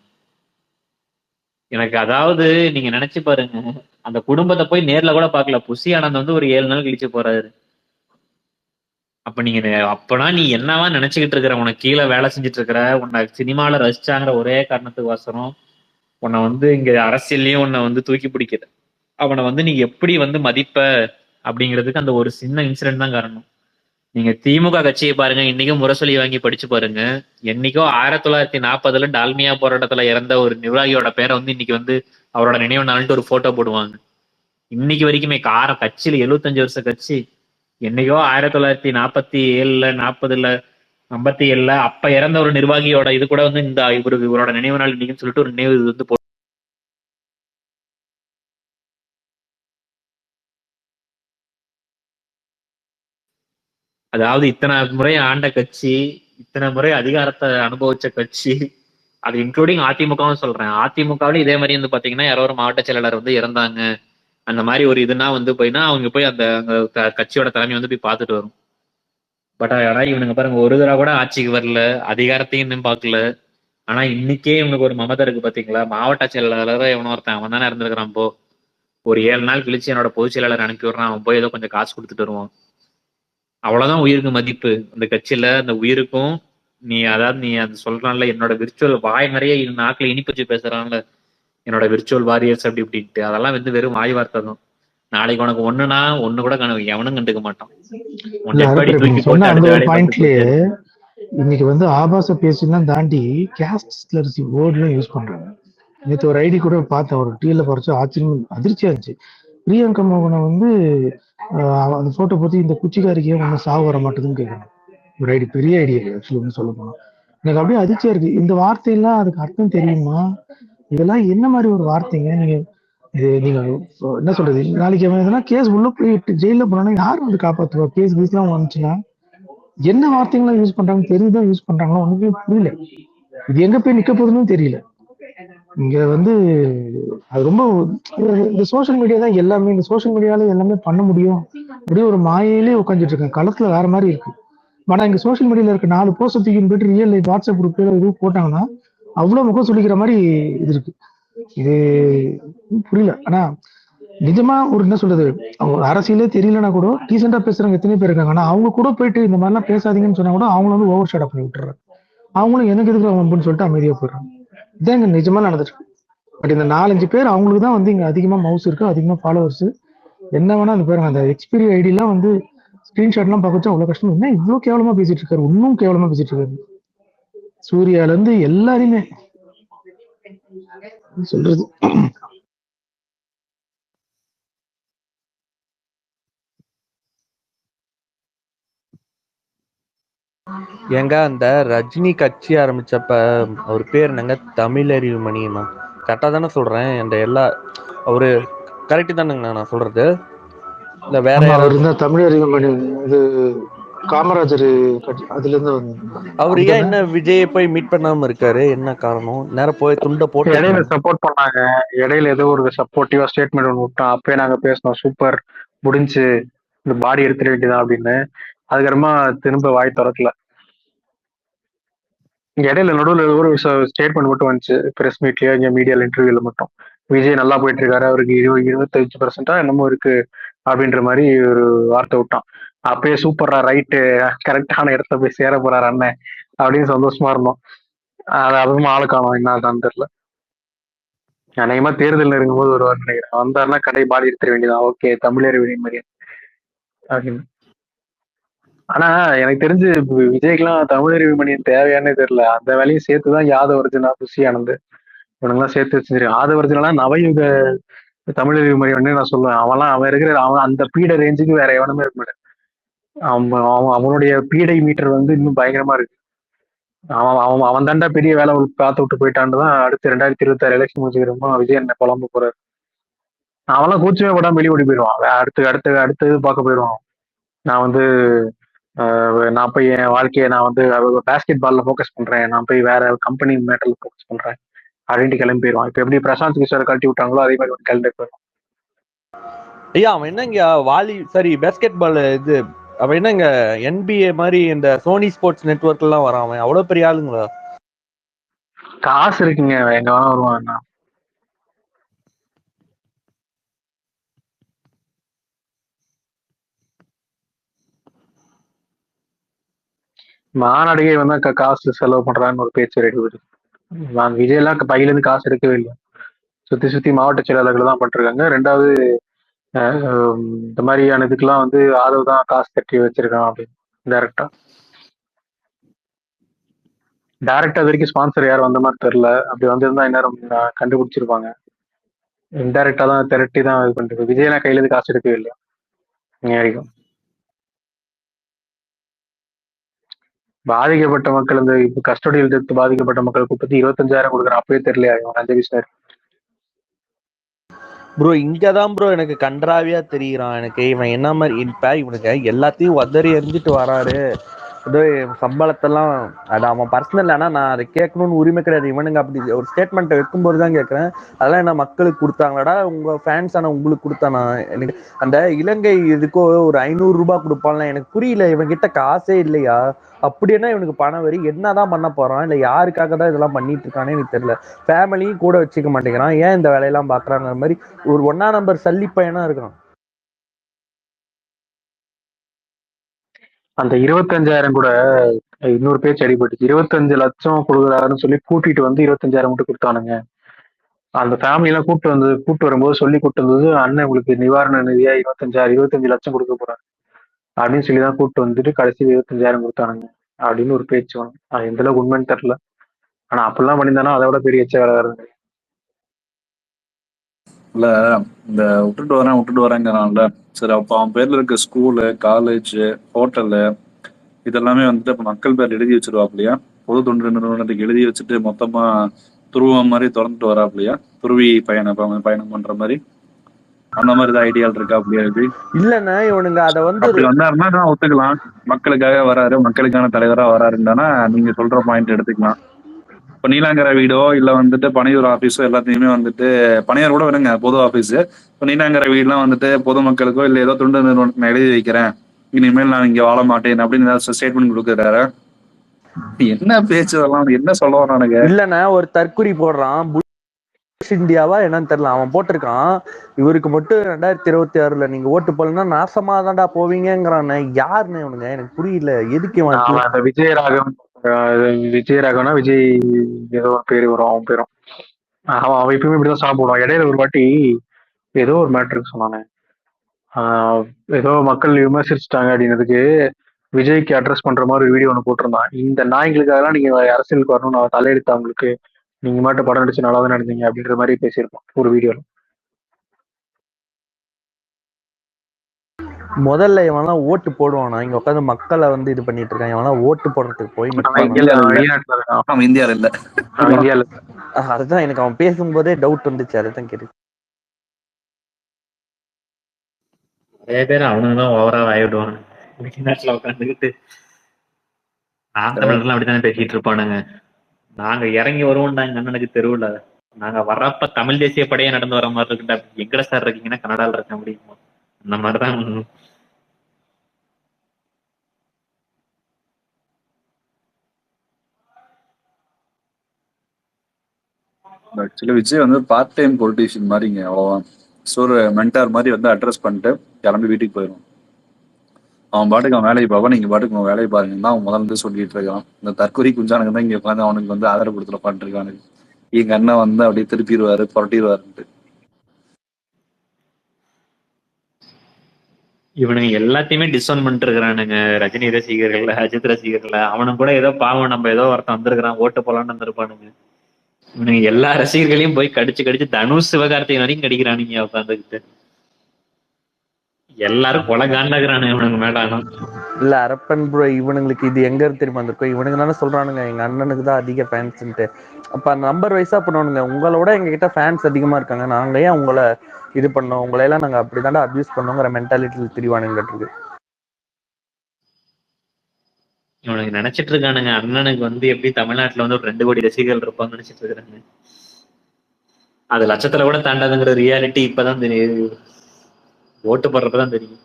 எனக்கு அதாவது நீங்க நினைச்சு பாருங்க, அந்த குடும்பத்தை போய் நேர்ல கூட பாக்கல. புசி ஆனந்த் வந்து ஒரு 7 நாள் கழிச்சு போறாரு. அப்ப நீங்க அப்பனா நீ என்னவா நினைச்சுக்கிட்டு இருக்கிற, உனக்கு கீழே வேலை செஞ்சுட்டு இருக்கிற, உன்னை சினிமால ரசிச்சாங்கிற ஒரே காரணத்துக்கு வாசரம் உன்னை வந்து இங்க அரசியல்லயும் உன்னை வந்து தூக்கி பிடிக்கிற அவனை வந்து நீ எப்படி வந்து மதிப்ப அப்படிங்கிறதுக்கு அந்த ஒரு சின்ன இன்சிடென்ட் தான் காரணம். நீங்க திமுக கட்சியை பாருங்க, இன்னைக்கும் முரசொலி வாங்கி படிச்சு பாருங்க. என்னைக்கோ 1940 டால்மியா போராட்டத்துல இறந்த ஒரு நிர்வாகியோட பேரை வந்து இன்னைக்கு வந்து அவரோட நினைவு நாள்ட்டு ஒரு போட்டோ போடுவாங்க. இன்னைக்கு வரைக்குமே கட்சியில 75 வருஷ கட்சி. என்னைக்கோ 1947 40 57 அப்ப இறந்த ஒரு நிர்வாகியோட இது கூட வந்து இந்த இவரோட நினைவு நாள் இன்னைக்குன்னு சொல்லிட்டு ஒரு நினைவு இது வந்து அதாவது இத்தனை முறை ஆண்ட கட்சி, இத்தனை முறை அதிகாரத்தை அனுபவிச்ச கட்சி, அது இன்க்ளூடிங் அதிமுகவும் சொல்றேன். அதிமுகவிலும் இதே மாதிரி வந்து பாத்தீங்கன்னா யாரோ ஒரு மாவட்ட செயலாளர் வந்து இறந்தாங்க, அந்த மாதிரி ஒரு இதுனா வந்து போயின்னா அவங்க போய் அந்த கட்சியோட தலைமை வந்து போய் பார்த்துட்டு வரும். பட் ஆனா இவனுங்க பாருங்க ஒரு தடவை கூட ஆட்சிக்கு வரல, அதிகாரத்தையும் இன்னும் பார்க்கல. ஆனா இன்னைக்கே இவனுக்கு ஒரு மமதை இருக்கு பாத்தீங்களா. மாவட்ட செயலாளர் எவனோ ஒருத்தன் அவன் தானே இருந்திருக்கிறான். போ ஒரு 7 நாள் கழிச்சு என்னோட பொதுச் செயலாளர் அனுப்பி விடுறான், அவன் போய் ஏதோ கொஞ்சம் காசு கொடுத்துட்டு வருவான். அவ்வளவுதான் உயிருக்கு மதிப்பு அந்த கட்சியில. அந்த உயிருக்கும் நீ அதாவது நீ அது சொல்றான்ல, என்னோட விர்ச்சுவல் வாய் நிறைய நாக்குல இனிப்பு வச்சு பேசுறான்ல, என்னோட விர்ச்சுவல் வாரியர்ஸ் அப்படி இப்படின்ட்டு, அதெல்லாம் வந்து வெறும் வாய் வார்த்தை தான். நாளைக்கு உனக்கு ஒண்ணுனா ஒண்ணு கூட எவனும் கண்டுக்க மாட்டான். இன்னைக்கு வந்து ஆபாச பேசிலாம் தாண்டி கேஸ்ட் வேர்ட்லாம் யூஸ் பண்றாங்க. நேற்று ஒரு ஐடி கூட பார்த்தேன், ஒரு டீல பறிச்சு அதிர்ச்சியா இருந்துச்சு. பிரியங்கா மோகனை வந்து அந்த போட்டோ பத்தி இந்த குச்சிக்காரிக்கே ஒன்றும் சாவு வர மாட்டேதுன்னு கேட்கணும். ஒரு ஐடி பெரிய ஐடியா ஆக்சுவலி சொல்ல போனா எனக்கு அப்படியே அதிர்ச்சியா இருக்கு. இந்த வார்த்தையெல்லாம் அதுக்கு அர்த்தம் தெரியுமா? இதெல்லாம் என்ன மாதிரி ஒரு வார்த்தைங்க? நீங்க நீங்க என்ன சொல்றது, நாளைக்கு எதனா கேஸ் உள்ள போயிட்டு ஜெயில போனா யாரு வந்து காப்பாத்துவா? கேஸ் எல்லாம் வந்துச்சுன்னா என்ன வார்த்தைகள்லாம் யூஸ் பண்றாங்க, தெரிஞ்சுதான் யூஸ் பண்றாங்களோ ஒண்ணுமே புரியல. இது எங்க போய் நிக்க போகுதுன்னு தெரியல. இங்க வந்து அது ரொம்ப இந்த சோசியல் மீடியா தான் எல்லாமே. இந்த சோசியல் மீடியால எல்லாமே பண்ண முடியும் அப்படியே ஒரு மாயிலே உட்காந்துட்டு இருக்கேன். களத்துல வேற மாதிரி இருக்கு. ஆனா இங்க சோசியல் மீடியால இருக்க 4 போஸ்ட் தூக்கின்னு போயிட்டு ரியல் லைஃப் வாட்ஸ்அப் குரூப் எதுவும் போட்டாங்கன்னா அவ்வளவு முகம் சொல்லிக்கிற மாதிரி இது இருக்கு. இது புரியல. ஆனா நிஜமா ஒரு என்ன சொல்றது, அரசியலே தெரியலன்னா கூட டீசெண்டா பேசுறவங்க எத்தனை பேர் இருக்காங்க. ஆனா அவங்க கூட போயிட்டு இந்த மாதிரிலாம் பேசாதீங்கன்னு சொன்னா கூட அவங்கள வந்து ஓவர் ஷேட் பண்ணி விட்டுறாங்க. அவங்களும் எனக்கு எதுக்கு அப்படின்னு சொல்லிட்டு அமைதியா போயிடுறாங்க. இதான் இங்க நிஜமா நடந்துட்டு. பட் இந்த 4-5 பேர் அவங்களுக்கு தான் வந்து இங்க அதிகமா மவுஸ் இருக்கு, அதிகமா ஃபாலோவர்ஸ். என்ன வேணா அந்த பேருங்க, அந்த எக்ஸ்பீரி ஐடி எல்லாம் வந்து ஸ்கிரீன்ஷாட் எல்லாம் பார்க்க அவ்வளவு கஷ்டம். என்ன இவ்வளவு கேவலமா பேசிட்டு இருக்காரு, இன்னும் கேவலமா பேசிட்டு இருக்காரு. சூர்யால இருந்து எல்லாரையுமே சொல்றது. ஏங்க அந்த ரஜினி கட்சி ஆரம்பிச்சப்ப அவர் பேர் என்னங்க, தமிழறிவு மணியமா? கரெக்டா தானே சொல்றேன்? அந்த எல்லா அவரு கரெக்ட் தானுங்கண்ணா நான் சொல்றது? இல்ல வேற ஆமா, அவர் யாராவது? இருந்தா தமிழறிவு மணி இது காமராஜர் அதுல இருந்து அவர் ஏன் என்ன விஜயை போய் மீட் பண்ணாம இருக்காரு? என்ன காரணம்? நேரம் போய் துண்டை போட்டு இடையில சப்போர்ட் பண்ணாங்க. இடையில ஏதோ ஒரு சப்போர்ட்டிவா ஸ்டேட்மெண்ட் ஒன்று விட்டோம். அப்பயே நாங்க பேசணும், சூப்பர் முடிஞ்சு இந்த பாடி எடுத்துட வேண்டியதான் அப்படின்னு. அதுக்கப்புறமா திரும்ப வாய் திறக்கல. இடையில நடுவில் ஒரு ஸ்டேட்மெண்ட் மட்டும் வந்துச்சு, பிரஸ் மீட்லயோ இங்க மீடியால இன்டர்வியூல மட்டும். விஜய் நல்லா போயிட்டு இருக்காரு, அவருக்கு 25% என்னமோ இருக்கு அப்படின்ற மாதிரி ஒரு வார்த்தை விட்டான். அப்பயே சூப்பரா ரைட்டு, கரெக்டான இடத்துல போய் சேர போறாரு அண்ணன் அப்படின்னு சந்தோஷமா இருந்தோம். அது அதுவும் ஆளு காணும், என்ன ஆகான்னு தெரியல. அநேகமா தேர்தல் இருக்கும்போது வருவார் நினைக்கிறேன். வந்தாருன்னா கடை பாடி எடுத்துட வேண்டியதான். ஓகே, தமிழர் மாதிரி அப்படின்னு. ஆனா எனக்கு தெரிஞ்சு விஜய்க்குலாம் தமிழறிவு மணியன் தேவையானே தெரியல. அந்த வேலையும் சேர்த்துதான் யாதவர்ஜுனா, புஷி ஆனந்த் இவனுங்கெல்லாம் சேர்த்து வச்சிருக்கான். யாதவர்ஜுனா நவயுக தமிழறிவு மணியன்னு நான் சொல்லுவேன். அவன் இருக்கிற அவன் அந்த பீடை ரேஞ்சுக்கு வேற எவனுமே இருக்க மாட்டான். அவனுடைய பீடை மீட்டர் வந்து இன்னும் பயங்கரமா இருக்கு. அவன் தாண்டா பெரிய வேலை பார்த்து விட்டு போயிட்டான்னு தான் அடுத்து 2026 எலெக்ஷன் முடிச்சுக்கிறோமோ விஜய் என்ன புலம்ப போறாரு. அவன்லாம் கூச்சமே படாம வெளியே ஓடி போயிடுவான். அடுத்து பார்க்க போயிடுவான். நான் வந்து நான் போய் என் வாழ்க்கையை நான் வந்து பேஸ்கெட் பால்ல ஃபோக்கஸ் பண்றேன், நான் போய் வேற கம்பெனி மேட்டர்ல ஃபோக்கஸ் பண்றேன் அப்படின்ட்டு கிளம்பி போயிடுவான். இப்ப எப்படி பிரசாந்த் கிஷோரை கழட்டி விட்டாங்களோ அதே மாதிரி ஒரு கிளம்பி போயிடும். ஐயா அவன் என்னங்க பேஸ்கெட் பால் இது அவன் என்னங்க NBA மாதிரி இந்த சோனி ஸ்போர்ட்ஸ் நெட்வொர்க் எல்லாம் வரான். அவன் அவ்வளவு பெரிய ஆளுங்களா? காசு இருக்குங்க, எங்க வேணா வருவான். மாநாடுகே வந்து காசு செலவு பண்றான்னு ஒரு பேச்சு ரெடி வருது. விஜய் எல்லாம் பையில இருந்து காசு எடுக்கவே இல்லை. சுத்தி மாவட்ட செயலாளர்கள் தான் பண்ணிருக்காங்க. ரெண்டாவது இந்த மாதிரியான இதுக்கெல்லாம் வந்து ஆதரவு தான் காசு கட்டி வச்சிருக்கான் அப்படின்னு டைரக்டா வரைக்கும் ஸ்பான்சர் யாரும் வந்த மாதிரி தெரியல. அப்படி வந்திருந்தா இந்நேரம் கண்டுபிடிச்சிருப்பாங்க. இன்டைரக்டா தான் திரட்டி தான் இது பண்ணிருக்கு. விஜயெல்லாம் கையில இருந்து காசு எடுக்கவே இல்லையா இங்க வரைக்கும். பாதிக்கப்பட்ட மக்கள் இந்த இப்ப கஸ்டடியில் எடுத்து பாதிக்கப்பட்ட மக்களுக்கு பத்தி 25,000 கொடுக்குறான். அப்பவே தெரியலையா இவன் ரஞ்சவி சார்? ப்ரோ இங்கதான் ப்ரோ எனக்கு கன்றாவியா தெரியுறான். எனக்கு இவன் என்ன மாதிரி இப்ப இவனுக்கு எல்லாத்தையும் உதறி எறிஞ்சிட்டு வராரு. ஏதோ சம்பளத்தெல்லாம் அது அவன் பர்சனல். ஆனா நான் அதை கேட்கணும்னு உரிமை கிடையாது. இவனுங்க அப்படி ஒரு ஸ்டேட்மெண்ட் வைக்கும்போது தான் கேட்கறேன். அதெல்லாம் என்ன மக்களுக்கு கொடுத்தாங்களாடா, உங்க ஃபேன்ஸ் ஆனா உங்களுக்கு கொடுத்தானா? எனக்கு அந்த இலங்கை இதுக்கோ ஒரு 500 ரூபாய் கொடுப்பான்ல, எனக்கு புரியல. இவன் கிட்ட காசே இல்லையா? அப்படின்னா இவனுக்கு பணம் வரி என்னதான் பண்ண போறான்? இல்ல யாருக்காக தான் இதெல்லாம் பண்ணிட்டு இருக்கானே எனக்கு தெரியல. ஃபேமிலியும் கூட வச்சுக்க மாட்டேங்கிறான். ஏன் இந்த வேலையெல்லாம் பாக்குறாங்க? மாதிரி ஒரு 1ஆம் நம்பர் சல்லி பையனா இருக்கான். அந்த 25,000 கூட இன்னொரு பேச்சு அடிபட்டுச்சு. 25 லட்சம் கொடுக்குறாருன்னு சொல்லி கூட்டிட்டு வந்து 25,000 மட்டும் கொடுத்தானுங்க. அந்த ஃபேமிலி எல்லாம் கூட்டு வரும்போது சொல்லி கூட்டு வந்தது, அண்ணன் உங்களுக்கு நிவாரண நிதியா 25 லட்சம் கொடுக்க போறாரு அப்படின்னு சொல்லிதான் கூப்பிட்டு வந்துட்டு கடைசி 25,000 கொடுத்தானுங்க அப்படின்னு ஒரு பேச்சு வரும். அது எந்த அளவுக்கு உண்மைன்னு தெரியல. ஆனா அப்படிலாம் பண்ணியிருந்தானா அதை விட பெரிய எச்ச வேலை வருது. இல்ல இந்த விட்டுட்டு வரேங்கிறான்ல, சரி அப்போ அவன் பேர்ல இருக்க ஸ்கூலு, காலேஜ், ஹோட்டலு இதெல்லாமே வந்துட்டு இப்ப மக்கள் பேர் எழுதி வச்சிருவாப்லையா? பொது தொண்டு நிறுவனத்துக்கு எழுதி வச்சுட்டு மொத்தமா துருவம் மாதிரி திறந்துட்டு வராப்லையா? துருவி பயணம் பண்ற மாதிரி அந்த மாதிரி தான் ஐடியால் இருக்கா? அப்படியா? இது இல்லன்னா இவனுங்க அதை வந்து அப்படி வந்தாருன்னா தான் ஒத்துக்கலாம். மக்களுக்காக வராரு, மக்களுக்கான தலைவரா வராருந்தானா நீங்க சொல்ற பாயிண்ட் எடுத்துக்கலாம். இப்போ நீலாங்கரை வீடோ இல்ல வந்துட்டு பனையூர் ஆபீஸோ எல்லாத்தையுமே வந்துட்டு பனையூர் கூட வருங்க பொது ஆபீஸ். இப்போ நீலாங்கரை வீடுலாம் வந்துட்டு பொதுமக்களுக்கோ இல்ல ஏதோ தொண்டு நிறுவனத்துக்கு நான் எழுதி வைக்கிறேன், இனிமேல் நான் இங்க வாழ மாட்டேன் அப்படின்னு ஏதாவது ஸ்டேட்மெண்ட் கொடுக்குறாரு. என்ன பேச்சு அதெல்லாம்? என்ன சொல்ல வரானுங்க? இல்லன்னா ஒரு தற்குறி போடுறான், இந்தியாவா என்னன்னு தெரியல. அவன் போட்டிருக்கான் இவருக்கு மட்டும் 2026 நீங்க ஓட்டு போடலன்னா நாசமா தான்டா போவீங்கிறான். யாருன்னு இவனுங்க எனக்கு புரியல. எதுக்கு அந்த விஜயராகவனா விஜய் ஏதோ ஒரு பேரு வரும் அவன் பேரும். அவன் எப்பயுமே இப்படிதான் சாப்பிடுவான். இடையில ஒரு வாட்டி ஏதோ ஒரு மேட்ருக்கு சொன்னானே, ஏதோ மக்கள் விமர்சிச்சுட்டாங்க அப்படின்னதுக்கு விஜய்க்கு அட்ரஸ் பண்ற மாதிரி ஒரு வீடியோ ஒன்று போட்டிருந்தான். இந்த நாய்களுக்காகலாம் நீங்க அரசியலுக்கு வரணும், நான் தலையெடுத்த அவங்களுக்கு நீங்க மட்டும் படம் நடிச்சு நல்லா தான் நடந்தீங்க அப்படின்ற மாதிரி பேசியிருப்பான் ஒரு வீடியோல. முதல்ல இவன்லாம் ஓட்டு போடுவானா? இங்க உட்காந்து மக்களை வந்து இது பண்ணிட்டு இருக்கான். இவன்லாம் ஓட்டு போடுறதுக்கு போய் இந்தியால இல்ல. அதுதான் எனக்கு அவன் பேசும்போதே டவுட் வந்துச்சு. அதுதான் கேட்டு நிறைய பேர் அவனுங்க தான் ஓவரா ஆயிடுவாங்க. வெளிநாட்டுல உட்காந்துக்கிட்டு நாம் தமிழர்லாம் அப்படித்தானே பேசிட்டு இருப்பானுங்க. நாங்க இறங்கி வருவோம்டா எங்க அண்ணனுக்கு தெருவுல. நாங்க வர்றப்ப தமிழ் தேசிய படையே நடந்து வர மாதிரி இருக்குடா. எங்கட சார் இருக்கீங்கன்னா கனடால இருக்க முடியுமா? அந்த மாதிரிதான். ஆக்சுவலி விஜய் வந்து பார்ட் டைம் பொலிட்டீஷியன் மாதிரிங்க, அவ்வளோதான். ஸோ ஒரு மென்டார் மாதிரி வந்து அட்ரஸ் பண்ணிட்டு கிளம்பி வீட்டுக்கு போயிடும். அவன் பாட்டுக்கு அவன் வேலையை பார்ப்பான், நீங்க பாட்டுக்கு அவன் வேலையை பாருங்கன்னா அவன் முதல்ல இருந்து சொல்லிட்டு இருக்கான். இந்த தற்கொலை குஞ்சானுக்கு தான் இங்க உட்காந்து அவனுக்கு வந்து ஆதரவு கொடுத்துட பாட்டுருக்கானுங்க. எங்க அண்ணன் வந்து அப்படியே திருப்பிடுவாரு புரட்டிடுவாருன்ட்டு. இவனுங்க எல்லாத்தையுமே டிஸ்ஒன் பண்ணிட்டு இருக்கிறானுங்க. ரஜினி ரசிகர்கள், அஜித் ரசிகர்கள். அவனுக்கு கூட ஏதோ பாவம், நம்ம ஏதோ ஒருத்தன் வந்திருக்கிறான் ஓட்டு போலான்னு வந்திருப்பானுங்க. இவனுங்க எல்லா ரசிகர்களையும் போய் கடிச்சு கடிச்சு தனுஷ் சிவகார்த்திகேயன் வரைக்கும் கடிக்கிறானுங்க உட்காந்துக்கிட்டு. எல்லாரும் கொலை காண்டாக்குறானுங்க இவனுங்க மேல. இல்ல அரப்பன் ப்ரோ, இவனுங்களுக்கு இது எங்க தெரியுமா வந்திருக்கோம்? இவனுங்க தானே சொல்றானுங்க எங்க அண்ணனுக்கு தான் அதிக ஃபேன்ஸ்ன்ட்டு. அப்ப நம்பர் வைஸா பண்ணுவானுங்க. உங்களோட எங்க கிட்ட ஃபேன்ஸ் அதிகமா இருக்காங்க, நாங்க ஏன் உங்களை இது பண்ணோம், உங்களை எல்லாம் நாங்க அப்படிதாண்டா அபியூஸ் பண்ணோங்கிற மென்டாலிட்டியில் திரிவானுங்க இருக்கு. இவனுக்கு நினைச்சிட்டு இருக்கானுங்க அண்ணனுக்கு வந்து எப்படி தமிழ்நாட்டுல வந்து ஒரு 2 கோடி ரசிகர்கள் இருப்பாங்கன்னு நினைச்சிட்டு இருக்காங்க. அது லட்சத்துல கூட தாண்டாதுங்கிற ரியாலிட்டி இப்பதான் தெரியுது. ஓட்டு போடுறப்பதான் தெரியும்.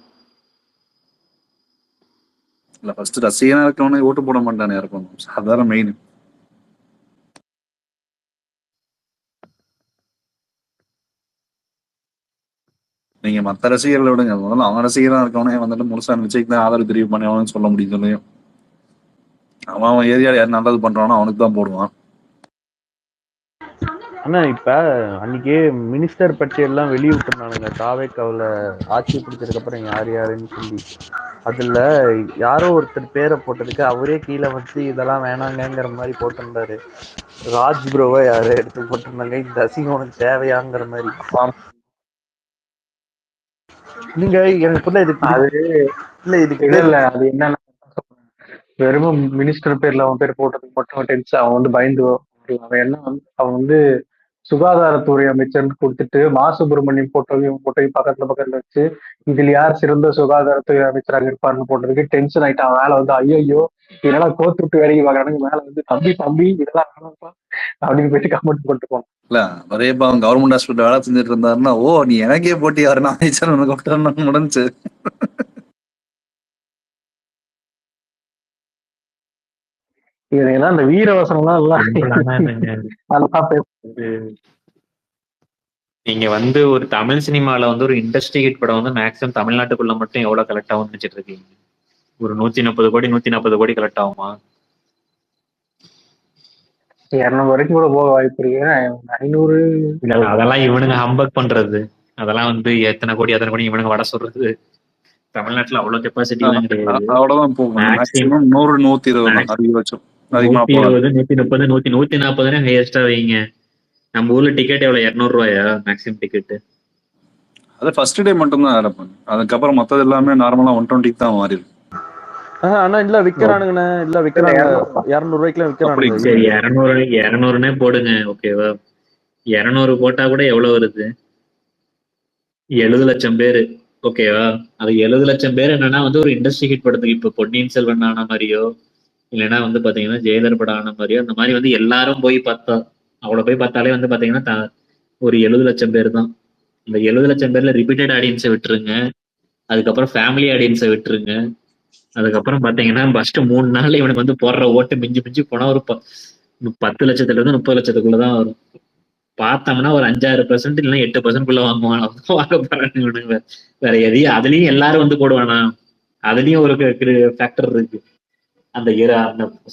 இல்ல ஃபர்ஸ்ட் ரசிகனா இருக்கவனே ஓட்டு போட மாட்டானே யாருக்கும். அதான் மெயின். நீங்க மத்த ரசிகர்களை விடுங்க, முதல்ல அவன் ரசிகரா இருக்கவனே வந்துட்டு முழுசா விஜய்க்கு தான் ஆதரவு தெரிவு பண்ணி அவனு சொல்ல முடியும் சொல்லியும். அவன் ஏரியால யார் நல்லது பண்றானோ அவனுக்கு தான் போடுவான். ஆனா இப்ப அன்னைக்கு மினிஸ்டர் பட்டியெல்லாம் வெளியிட்டிருந்தானுங்க தாவேக்காவுல ஆட்சி பிடிச்சதுக்கு அப்புறம் யார் யாருன்னு சொல்லி. அதுல யாரோ ஒருத்தர் பேரை போட்டதுக்கு அவரே கீழே வச்சு இதெல்லாம் வேணாங்கிற மாதிரி போட்டிருந்தாரு. ராஜ் ப்ரோவை யாரோ எடுத்து போட்டிருந்தாங்க. இந்த அசிங்கம் உனக்கு தேவையாங்கிற மாதிரி. நீங்க எனக்கு புரியல இதுக்கு. அது இல்ல இதுக்கு இல்ல அது என்னன்னா, வெறும் மினிஸ்டர் பேர்ல அவன் பேர் போட்டதுக்கு மட்டும் டென்ஸ் அவன் வந்து பயந்து அவன் என்ன வந்து அவன் வந்து சுகாதாரத்துறை அமைச்சர்னு கொடுத்துட்டு மா சுப்பிரமணியம் போட்டோவையும் பக்கத்துல வச்சு இதில் யார் சிறந்த சுகாதாரத்துறை அமைச்சராக இருப்பார்னு போட்டதுக்கு டென்ஷன் ஆயிட்டான். அவன் மேல வந்து ஐயோ இதெல்லாம் கோத்து விட்டு வேலைக்கு பார்க்கறானுங்க, மேல வந்து தம்பி இதெல்லாம் வேணாம்ப்பா அப்படின்னு போயிட்டு கமெண்ட் போட்டு போனான். இல்ல வரையப்பா அவன் கவர்மெண்ட் ஹாஸ்பிட்டல் வேலை செஞ்சுட்டு இருந்தாருன்னா, ஓ நீ எனக்கே போட்டி யாருன்னா அமைச்சர் உனக்கு முடிஞ்சு. இதெல்லாம் இந்த வீரவசனம்லாம் நீங்க வந்து ஒரு தமிழ் சினிமால வந்து ஒரு இண்டஸ்ட்ரி ஹிட் படம் வந்து மேக்ஸிமம் தமிழ்நாட்டுக்குள்ள மட்டும் எவ்வளவு கலெக்ட் ஆகும்னு நினைச்சிட்டு இருக்கீங்க? ஒரு 130 கோடி 140 கோடி கலெக்ட் ஆகுமா? 200 வரைக்கும் கூட போக வாய்ப்பு இருக்கு. 500 அதெல்லாம் இவனுங்க ஹம்பக் பண்றது. அதெல்லாம் வந்து எத்தனை கோடி இவனுங்க வட சொல்றது. தமிழ்நாட்டுல அவ்வளவு கெப்பாசிட்டி எல்லாம் கிடையாது. அவ்வளவுதான் போகும். மேக்ஸிமம் 100 120 அதிகபட்சம். 120 130 140 ஹையஸ்டா வைங்க. நம்ம ஊர்ல டிக்கெட் எவ்வளவு? 200 ரூபாயா மேக்ஸிமம் டிக்கெட்? அது ஃபர்ஸ்ட் டே மட்டும் தான் ஆட் பண்ணு. அதுக்கப்புறம் மத்தது எல்லாமே நார்மலா 120 தான் மாறி இருக்கு. ஆனா இல்ல விக்கிறானுங்கண்ணே, இல்ல விக்கிறாங்க 200 ரூபாய்க்குலாம் விக்கிறானுங்க. சரி 200 போடுங்க, ஓகேவா? 200 போட்டா கூட எவ்வளவு வருது? 70 லட்சம் பேரு, ஓகேவா? அது 70 லட்சம் பேர் என்னன்னா வந்து ஒரு இண்டஸ்ட்ரி ஹிட் படத்துக்கு இப்ப பொன்னியின் செல்வன் ஆன மாதிரியோ இல்லைன்னா வந்து பாத்தீங்கன்னா ஜெயலர் படம் ஆன மாதிரியோ அந்த மாதிரி வந்து எல்லாரும் போய் பார்த்தா அவ்வளவு போய் பார்த்தாலே வந்து பாத்தீங்கன்னா ஒரு 70 லட்சம் பேர் தான். இந்த 70 லட்சம் பேர்ல ரிப்பீட்டட் ஆடியன்ஸை விட்டுருங்க, அதுக்கப்புறம் ஃபேமிலி ஆடியன்ஸை விட்டுருங்க, அதுக்கப்புறம் பாத்தீங்கன்னா ஃபர்ஸ்ட் 3 நாள்ல இவனுக்கு வந்து போடுற ஓட்டு மிஞ்சி போனா ஒரு 10 லட்சத்துல இருந்து 30 லட்சத்துக்குள்ளதான் வரும். பார்த்தோம்னா ஒரு 5-6% இல்லைன்னா 8% வாங்குவான். வாங்க போறான்னு இவனுங்க. வேற எதையும் அதுலயும் எல்லாரும் வந்து போடுவானா? அதுலயும் ஒரு ஃபேக்டர் இருக்கு. அந்த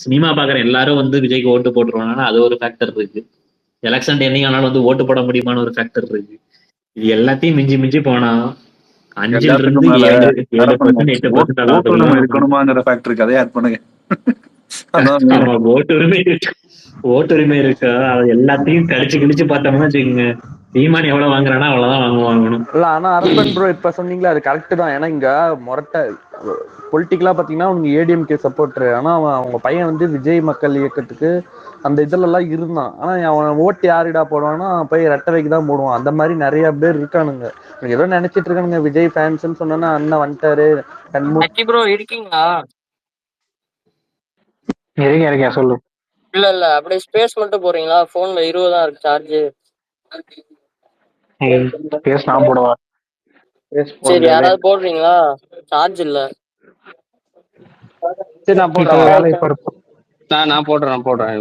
சினிமா பாக்குற எல்லாரும் வந்து விஜய்க்கு ஓட்டு போட்டுருவானா? அது ஒரு ஃபேக்டர் இருக்கு. எலெக்ஷன் என்னைக்கு ஆனாலும் வந்து ஓட்டு போட முடியுமான்னு ஒரு ஃபேக்டர் இருக்கு. இது எல்லாத்தையும் மிஞ்சி போனா 5% 7% 8% இருக்கணுமாங்கிற ஃபேக்டருக்கு அதே ஆட் பண்ணுங்க. அதான் ஓட்டுரிமை இருக்கா, அது எல்லாத்தையும் கடிச்சு கிழிச்சு பார்த்தோம்னா வச்சுக்கோங்க, சீமான் எவ்வளவு வாங்குறானா அவ்வளவுதான் வாங்கணும். இல்ல ஆனா அரப்பன் ப்ரோ இப்ப சொன்னீங்களா அது கரெக்ட் தான். ஏன்னா இங்க மொரட்ட பொலிட்டிக்கலா பாத்தீங்கன்னா அவங்க ஏடிஎம்கே சப்போர்டர். ஆனா அவங்க பையன் வந்து விஜய் மக்கள் இயக்கத்துக்கு அந்த இதுல எல்லாம் இருந்தான். ஆனா அவன் ஓட்டு யாருடா போடுவான்னா போய் ரெட்டவைக்கு தான் போடுவான். அந்த மாதிரி நிறைய பேர் இருக்கானுங்க. ஏதோ நினைச்சிட்டு இருக்கானுங்க விஜய் ஃபேன்ஸ்ன்னு சொன்னா அண்ணன் வந்துட்டாரு அக்கி ப்ரோ இருக்கீங்களா? இருக்கேன் சொல்லு. இல்ல அப்படியே ஸ்பேஸ் மட்டும் போறீங்களா? போன்ல 20 தான் இருக்கு சார்ஜ். பேஸ் நான் போடுவா. சரி யாராவது போடுறீங்களா? சார்ஜ் இல்ல. சரி நான் இப்போ போடுறேன். வேலை பருப்பு நான் போடுறேன்.